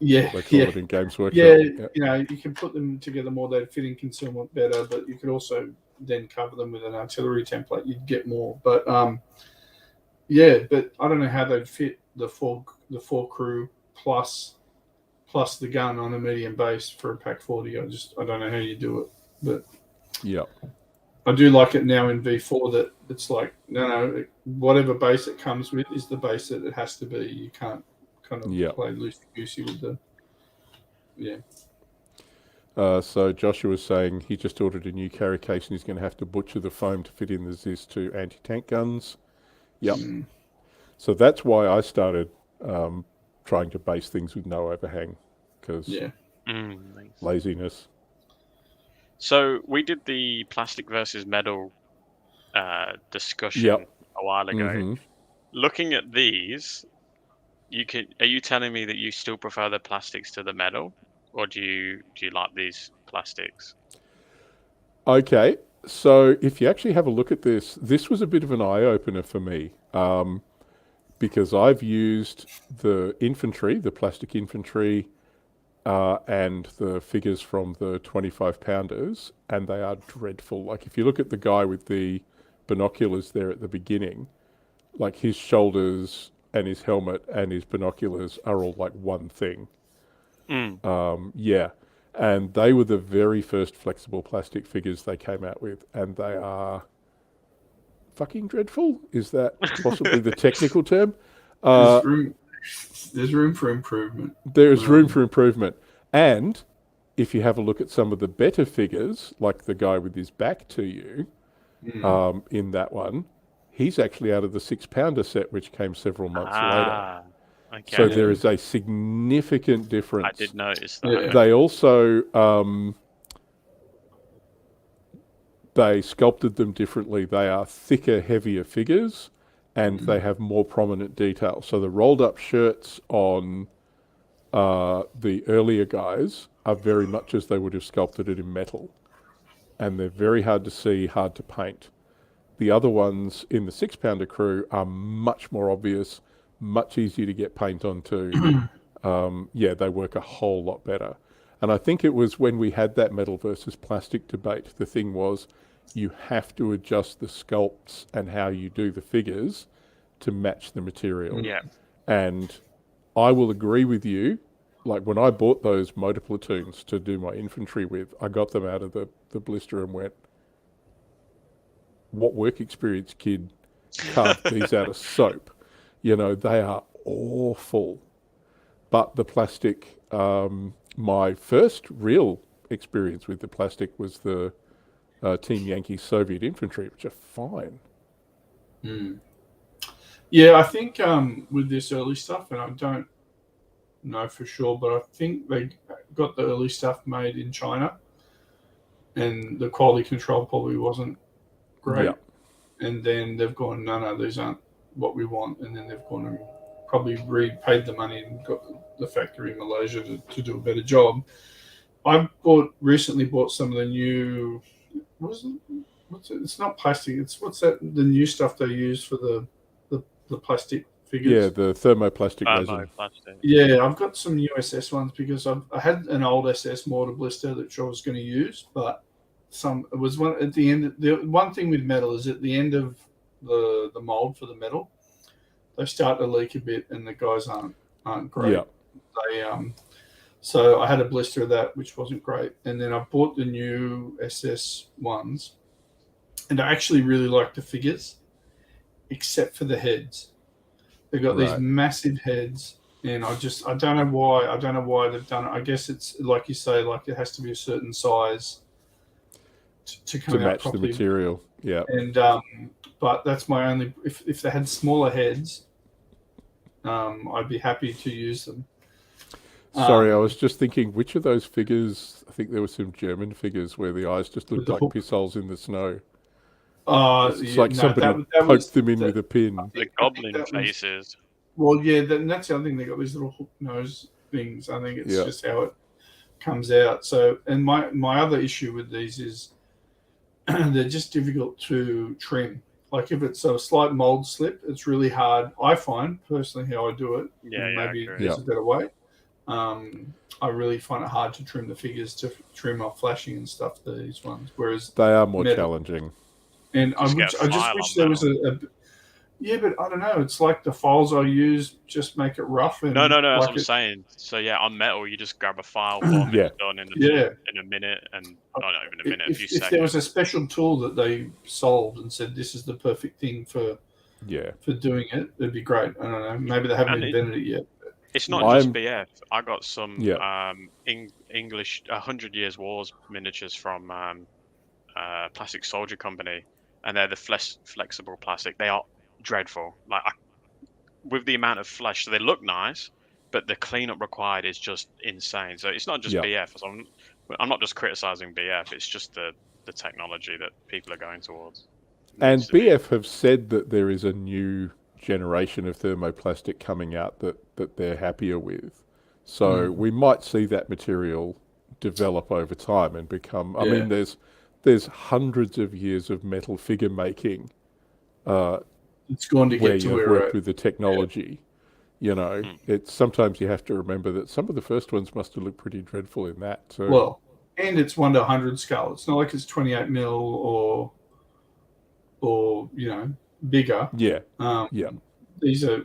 Yeah, They call it in Games Workshop. yeah. You know, you can put them together more. They'd fit in concealment better, but you could also then cover them with an artillery template. You'd get more, but yeah. But I don't know how they'd fit the four crew plus the gun on a medium base for a pack 40. I don't know how you do it, but yeah. I do like it now in V4 that it's like, no, whatever base it comes with is the base that it has to be. You can't kind of play loosey-goosey with the, So Joshua was saying he just ordered a new carry case and he's going to have to butcher the foam to fit in the Zis to anti-tank guns. Yep. So that's why I started trying to base things with no overhang, because laziness. So we did the plastic versus metal discussion a while ago. Mm-hmm. Looking at these, are you telling me that you still prefer the plastics to the metal, or do you like these plastics? Okay, so if you actually have a look at this was a bit of an eye-opener for me, because I've used the infantry, the plastic infantry, and the figures from the 25-pounders, and they are dreadful. Like, if you look at the guy with the binoculars there at the beginning, like his shoulders and his helmet and his binoculars are all like one thing. And they were the very first flexible plastic figures they came out with, and they are fucking dreadful. Is that possibly the technical term? There's room for improvement. There's room for improvement. And if you have a look at some of the better figures, like the guy with his back to you, in that one, he's actually out of the 6-pounder set, which came several months later. Okay. So there is a significant difference. I did notice that. Yeah. They also they sculpted them differently. They are thicker, heavier figures, and they have more prominent detail. So the rolled up shirts on the earlier guys are very much as they would have sculpted it in metal. And they're very hard to see, hard to paint. The other ones in the 6-pounder crew are much more obvious, much easier to get paint onto. They work a whole lot better. And I think it was when we had that metal versus plastic debate, the thing was, you have to adjust the sculpts and how you do the figures to match the material. Yeah. And I will agree with you. Like, when I bought those motor platoons to do my infantry with, I got them out of the blister and went, what work experience kid carved these out of soap? You know, they are awful. But the plastic, my first real experience with the plastic was the Team Yankee Soviet infantry, which are fine. Yeah, I think with this early stuff, and I don't know for sure, but I think they got the early stuff made in China, and the quality control probably wasn't great. Yeah. And then they've gone, no, these aren't what we want. And then they've gone and probably repaid the money and got the factory in Malaysia to do a better job. I recently bought some of the new, what's it? It's not plastic. The new stuff they use for the plastic figures. Yeah, the thermoplastic resin. Yeah, I've got some new SS ones because I had an old SS mortar blister that I was going to use, but it was one at the end. The one thing with metal is at the end of the mold for the metal, they start to leak a bit, and the guys aren't great. Yeah. They so I had a blister of that, which wasn't great, and then I bought the new SS ones, and I actually really like the figures, except for the heads. They've got these massive heads, and I don't know why. I don't know why they've done it. I guess it's like you say, like it has to be a certain size to come out match properly. the material. Yeah. And but that's my only. If they had smaller heads, I'd be happy to use them. Sorry, I was just thinking, which of those figures? I think there were some German figures where the eyes just looked like piss holes in the snow. It's like somebody poked them in with a pin. The goblin faces. Well, yeah, that's the other thing. They got these little hook nose things. I think it's just how it comes out. So, and my other issue with these is they're just difficult to trim. Like if it's a slight mold slip, it's really hard. I find personally how I do it. Yeah, maybe there's a better way. I really find it hard to trim the figures to trim off flashing and stuff. These ones, whereas They are more metal, challenging. and Just get a I just file wish on there was metal. yeah, but I don't know. It's like the files I use just make it rough and No, that's like what I'm saying. So yeah, on metal, you just grab a file, boom, Yeah. it's done in Yeah. in a minute, and not even a minute, a few If there was seconds. a special tool that they solved and said this is the perfect thing for doing it, it'd be great. I don't know. Maybe they haven't And invented it yet. it's not I'm just BF. I got some yeah. English 100 Years Wars miniatures from Plastic Soldier Company, and they're the flexible plastic. They are dreadful. Like with the amount of flesh, so they look nice, but the cleanup required is just insane. So it's not just Yeah. BF. So I'm not just criticizing BF. It's just the technology that people are going towards. And BF have said that there is a new generation of thermoplastic coming out that they're happier with. So we might see that material develop over time and become. I mean, there's hundreds of years of metal figure making. It's going to where get to you've where worked with the technology. You know, it's sometimes you have to remember that some of the first ones must have looked pretty dreadful in that too. Well, and it's 1 to 100 scale. It's not like it's 28 mil or bigger. Yeah. These are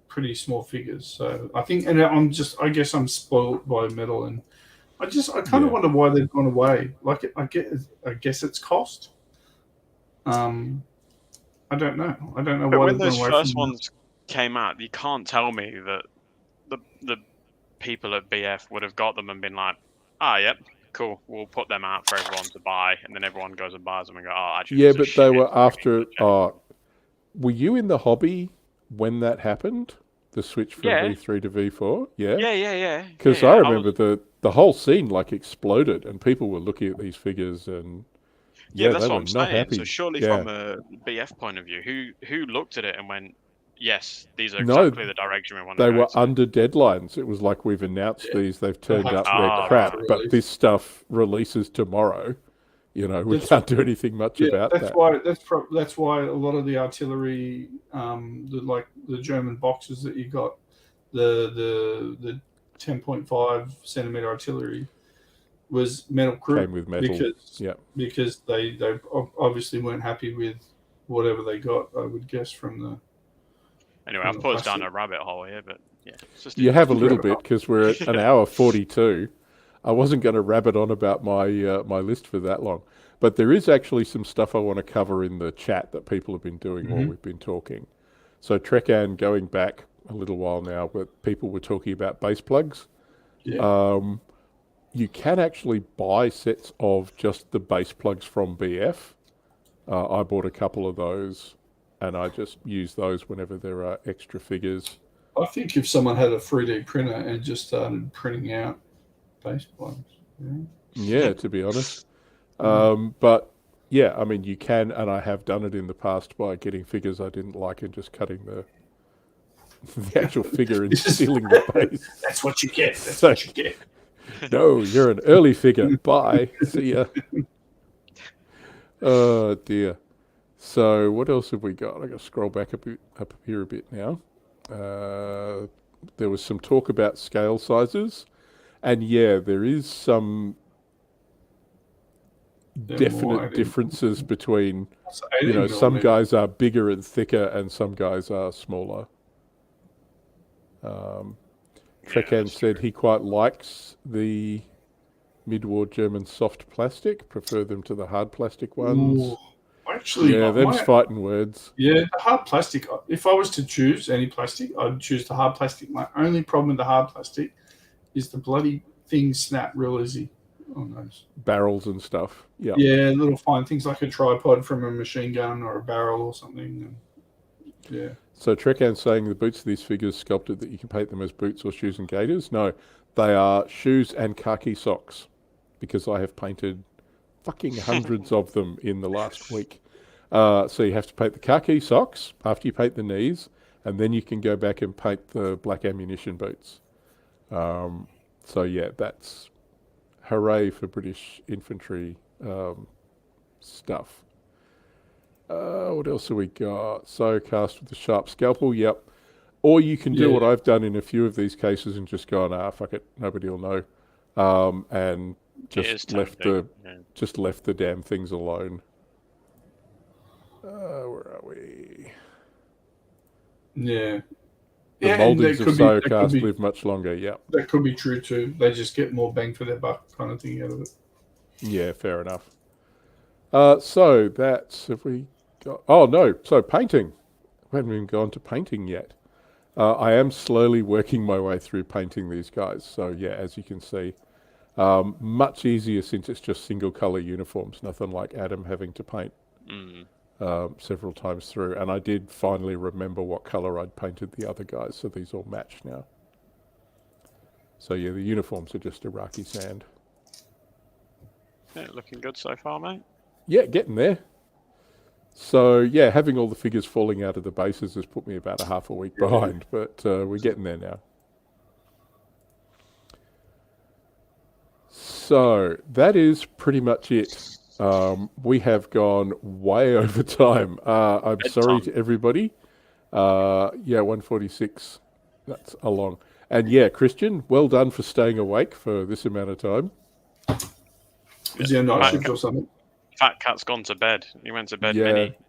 pretty small figures. So I think, and I guess I'm spoiled by metal, and I kind of wonder why they've gone away. Like I guess it's cost. I don't know. I don't know But why when they've gone those away first from ones came out, you can't tell me that the people at BF would have got them and been like, yep, cool, we'll put them out for everyone to buy, and then everyone goes and buys them and go, actually, Yeah, this is but shit. they were after. Were you in the hobby when that happened? The switch from V3 to V4? Yeah. Yeah. Because I remember the whole scene like exploded, and people were looking at these figures, and Yeah, they that's what were I'm not saying. happy. So surely from a BF point of view, who looked at it and went, yes, these are No, exactly the direction we want to they go were to. under deadlines. It was like, we've announced these, they've turned up, they're crap, but this stuff releases tomorrow. You know, we can't do anything much about that. That's why a lot of the artillery, the German boxes that you got, the 10.5 centimeter artillery was metal crew. Came with metal. Because they obviously weren't happy with whatever they got, I would guess, from the. Anyway, I've put us down a rabbit hole here, but yeah. You have a little bit, because we're at an hour 42. I wasn't going to rabbit on about my my list for that long. But there is actually some stuff I want to cover in the chat that people have been doing while we've been talking. So Trekan, going back a little while now, but people were talking about base plugs. Yeah. You can actually buy sets of just the base plugs from BF. I bought a couple of those, and I just use those whenever there are extra figures. I think if someone had a 3D printer and just started printing out base plugs. Yeah, to be honest. But yeah, I mean, you can, and I have done it in the past by getting figures I didn't like and just cutting the actual figure and sealing the base. That's what you get. That's what you get. No, you're an early figure. Bye. See ya. Oh dear. So what else have we got? I got to scroll back up here a bit now. There was some talk about scale sizes, and yeah, there is some definite differences between, some guys are bigger and thicker and some guys are smaller. Trekan said he quite likes the mid-war German soft plastic, prefer them to the hard plastic ones. Ooh, actually, them's fighting words. Yeah, the hard plastic, if I was to choose any plastic, I'd choose the hard plastic. My only problem with the hard plastic is the bloody things snap real easy on those. Barrels and stuff. Yeah. Yeah, little fine things like a tripod from a machine gun or a barrel or something. Yeah. So Trekan's saying the boots of these figures sculpted that you can paint them as boots or shoes and gaiters. No, they are shoes and khaki socks, because I have painted fucking hundreds of them in the last week. So you have to paint the khaki socks after you paint the knees, and then you can go back and paint the black ammunition boots. So yeah, that's hooray for British infantry stuff. What else have we got? So cast with the sharp scalpel. Yep. Or you can do Yeah. what I've done in a few of these cases and just gone, fuck it, nobody will know, and It is just left tempting. the damn things alone. Where are we? Yeah. The Yeah, and moldings of Siocast live much longer. Yeah. that could be true too. They just get more bang for their buck, kind of thing out of it. Yeah, fair enough. So that's have we got? Oh no, so painting. We haven't even gone to painting yet. I am slowly working my way through painting these guys. So yeah, as you can see, much easier since it's just single color uniforms. Nothing like Adam having to paint several times through. And I did finally remember what color I'd painted the other guys, so these all match now. So yeah, the uniforms are just Iraqi sand. Yeah, looking good so far, mate. Yeah, getting there. So yeah, having all the figures falling out of the bases has put me about a half a week behind, but we're getting there now. So that is pretty much it. We have gone way over time. I'm sorry to everybody. Yeah, 1:46. That's a long. And yeah, Kristian, well done for staying awake for this amount of time. Is he a night shift or something? Fat Cat's gone to bed. He went to bed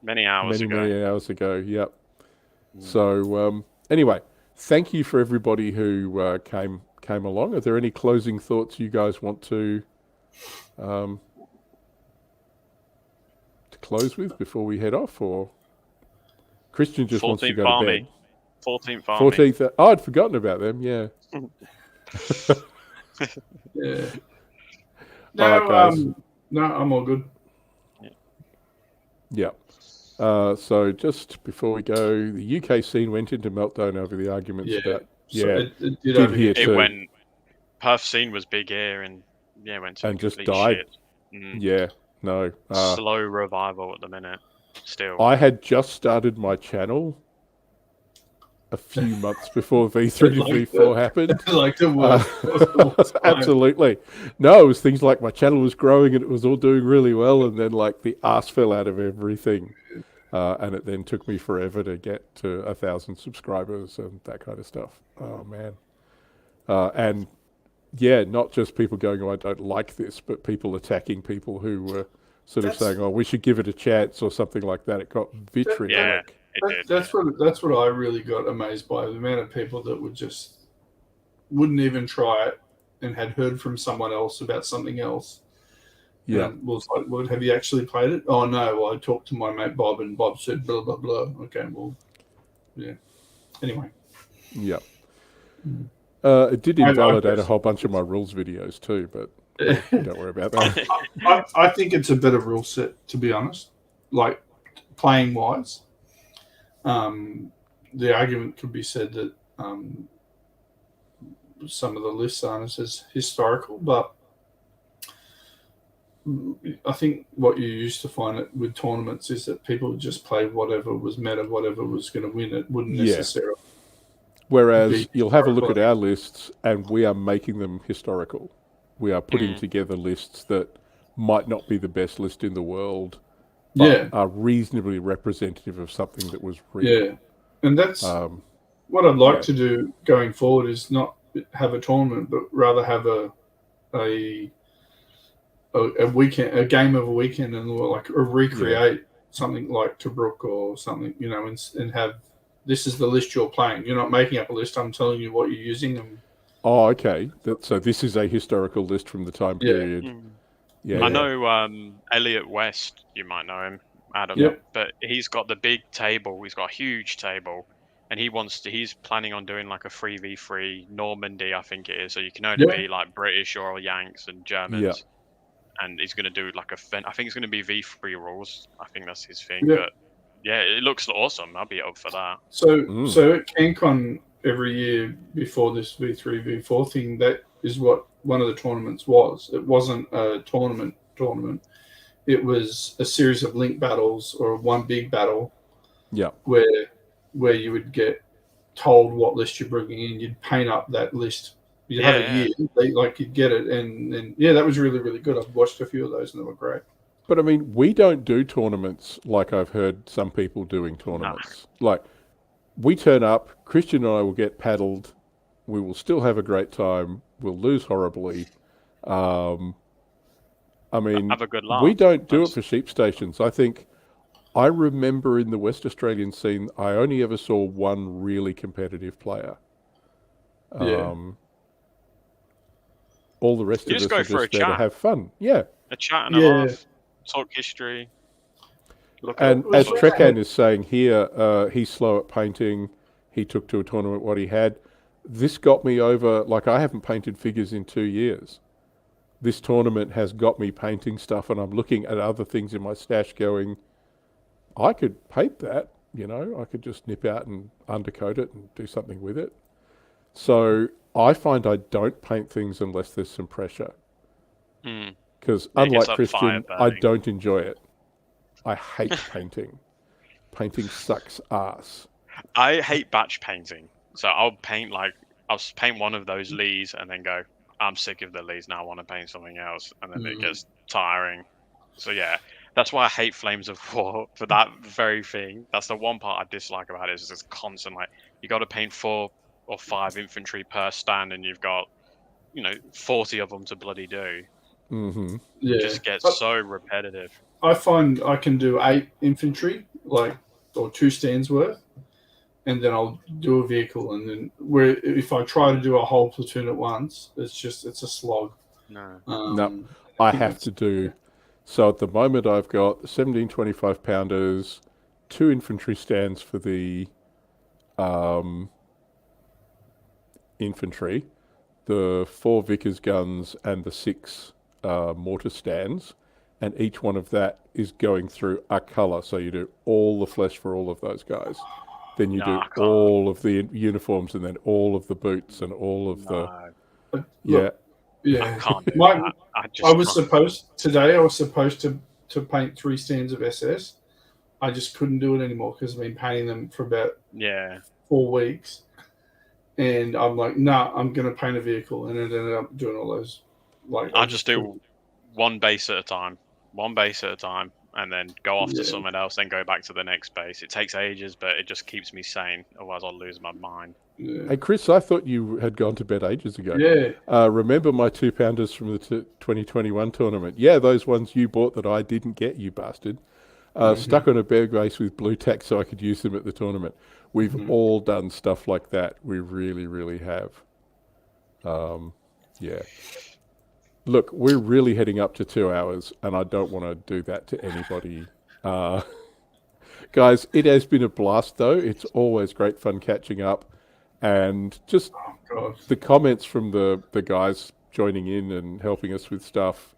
many hours ago. Many hours ago, yep. So anyway, thank you for everybody who came along. Are there any closing thoughts you guys want to close with before we head off? Or Kristian just wants to go to bed. 14th Army. 14th. Oh, I'd forgotten about them, yeah. Yeah. No, all right, guys. No, I'm all good. Yeah. So just before we go, the UK scene went into meltdown over the arguments about... So it did here too. It went... Perth scene was big here and went to and just died. Shit. Yeah, no. Slow revival at the minute, still. I had just started my channel a few months before V3 to V4 happened. Like the worst. Absolutely. No, it was things like my channel was growing and it was all doing really well, and then like the arse fell out of everything. And it then took me forever to get to 1,000 subscribers and that kind of stuff. Oh, man. And yeah, not just people going, oh, I don't like this, but people attacking people who were sort of saying, oh, we should give it a chance or something like that. It got vitriolic. That's what I really got amazed by, the amount of people that wouldn't even try it and had heard from someone else about something else. Yeah, and was like, well, have you actually played it? Oh no, well, I talked to my mate Bob, and Bob said blah blah blah. Okay, well, yeah. Anyway, yeah. It did invalidate a whole bunch of my rules videos too, but don't worry about that. I think it's a better rule set, to be honest. Like playing wise. The argument could be said that some of the lists aren't as historical, but I think what you used to find it with tournaments is that people would just play whatever was meta, whatever was going to win. It wouldn't necessarily. Whereas you'll have a look at our lists and we are making them historical. We are putting together lists that might not be the best list in the world, but are reasonably representative of something that was real. Yeah, and that's what I'd like to do going forward, is not have a tournament, but rather have a weekend, a game of a weekend, and like recreate something like Tobruk or something, and have, this is the list you're playing. You're not making up a list. I'm telling you what you're using. And oh, okay. So this is a historical list from the time period. Yeah, I know Elliot West, you might know him, Adam, but he's got the big table. He's got a huge table, and he's planning on doing like a 3v3 Normandy, I think it is. So you can only be like British or Yanks and Germans. Yeah. And he's going to do like I think it's going to be V3 rules. I think that's his thing. Yeah. But yeah, it looks awesome. I'll be up for that. So at CanCon every year before this V3, V4 thing, that is what one of the tournaments was. It wasn't a tournament. It was a series of link battles or one big battle. Yeah. Where you would get told what list you're bringing in. You'd paint up that list. You'd have a year, you'd get it, and that was really, really good. I've watched a few of those, and they were great. But I mean, we don't do tournaments like I've heard some people doing tournaments. Like, we turn up, Kristian and I will get paddled, we will still have a great time, we'll lose horribly. I mean, Have a good laugh. we don't do it for sheep stations. I remember in the West Australian scene, I only ever saw one really competitive player. Yeah. All the rest You of just us go are for a just there to chat. have fun. Yeah. A chat and a Yeah. laugh, talk history. Look And at as sort of- Trekan is saying here, he's slow at painting. He took to a tournament what he had. This got me over, like I haven't painted figures in 2 years. This tournament has got me painting stuff, and I'm looking at other things in my stash going, I could paint that, you know, I could just nip out and undercoat it and do something with it. So I find I don't paint things unless there's some pressure. Because Yeah, it unlike gets that fire Kristian, I burning. don't enjoy it. I hate painting. Painting sucks ass. I hate batch painting. So I'll paint one of those leaves and then go, I'm sick of the leaves now, I want to paint something else. And then it gets tiring. So yeah, that's why I hate Flames of War for that very thing. That's the one part I dislike about it, is it's constant, like, you got to paint 4 or 5 infantry per stand and you've got, 40 of them to bloody do. Mm-hmm. Yeah. It just gets so repetitive. I find I can do 8 infantry, or 2 stands worth, and then I'll do a vehicle. And then if I try to do a whole platoon at once, it's a slog. No. No, I have to do. So at the moment, I've got 17 25 pounders, 2 infantry stands for the infantry, the 4 Vickers guns, and the 6 mortar stands. And each one of that is going through a colour. So you do all the flesh for all of those guys. Then you do all of the uniforms, and then all of the boots, and all of the... Yeah. Yeah. I can't do that. I was supposed to paint 3 stands of SS. I just couldn't do it anymore because I've been painting them for about 4 weeks. And I'm like, I'm going to paint a vehicle. And it ended up doing all those. I just do one base at a time, and then go off to someone else, then go back to the next base. It takes ages, but it just keeps me sane. Otherwise, I'll lose my mind. Yeah. Hey, Chris, I thought you had gone to bed ages ago. Yeah. Remember my 2 pounders from the 2021 tournament? Yeah, those ones you bought that I didn't get, you bastard. Stuck on a bare base with blue tack so I could use them at the tournament. We've all done stuff like that. We really, really have. Yeah. Look, we're really heading up to 2 hours, and I don't want to do that to anybody. Guys, it has been a blast, though. It's always great fun catching up. And just the comments from the guys joining in and helping us with stuff,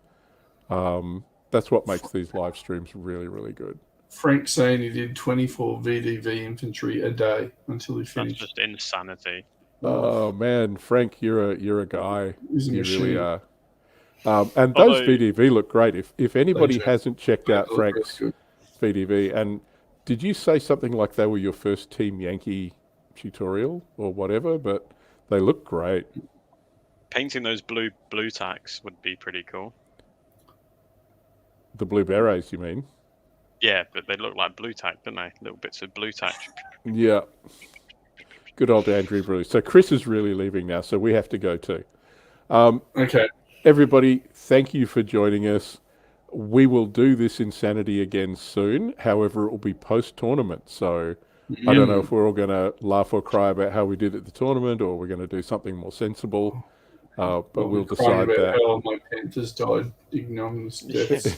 that's what makes these live streams really, really good. Frank saying he did 24 VDV infantry a day until he finished. That's just insanity. Oh, man, Frank, you're a guy. He's a machine. Really are. And those VDV look great. If anybody hasn't checked out Frank's VDV, and did you say something like they were your first Team Yankee tutorial or whatever? But they look great. Painting those blue tacks would be pretty cool. The blue berets, you mean? Yeah, but they look like blue tack, don't they? Little bits of blue tack. Yeah. Good old Andrew Bruce. So Chris is really leaving now, so we have to go too. Okay. Everybody, thank you for joining us. We will do this insanity again soon. However, it will be post-tournament. So I don't know if we're all going to laugh or cry about how we did at the tournament, or we're going to do something more sensible. But we'll decide that. How my Panthers died ignominious deaths.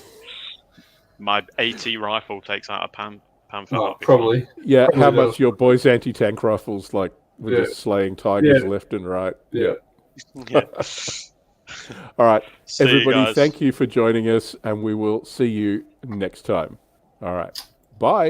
My AT rifle takes out a Panther. Oh, probably. Yeah, how much your boys' anti-tank rifles, like, were just slaying tigers left and right. Yeah. All right, See everybody, thank you for joining us, and we will see you next time. All right, bye.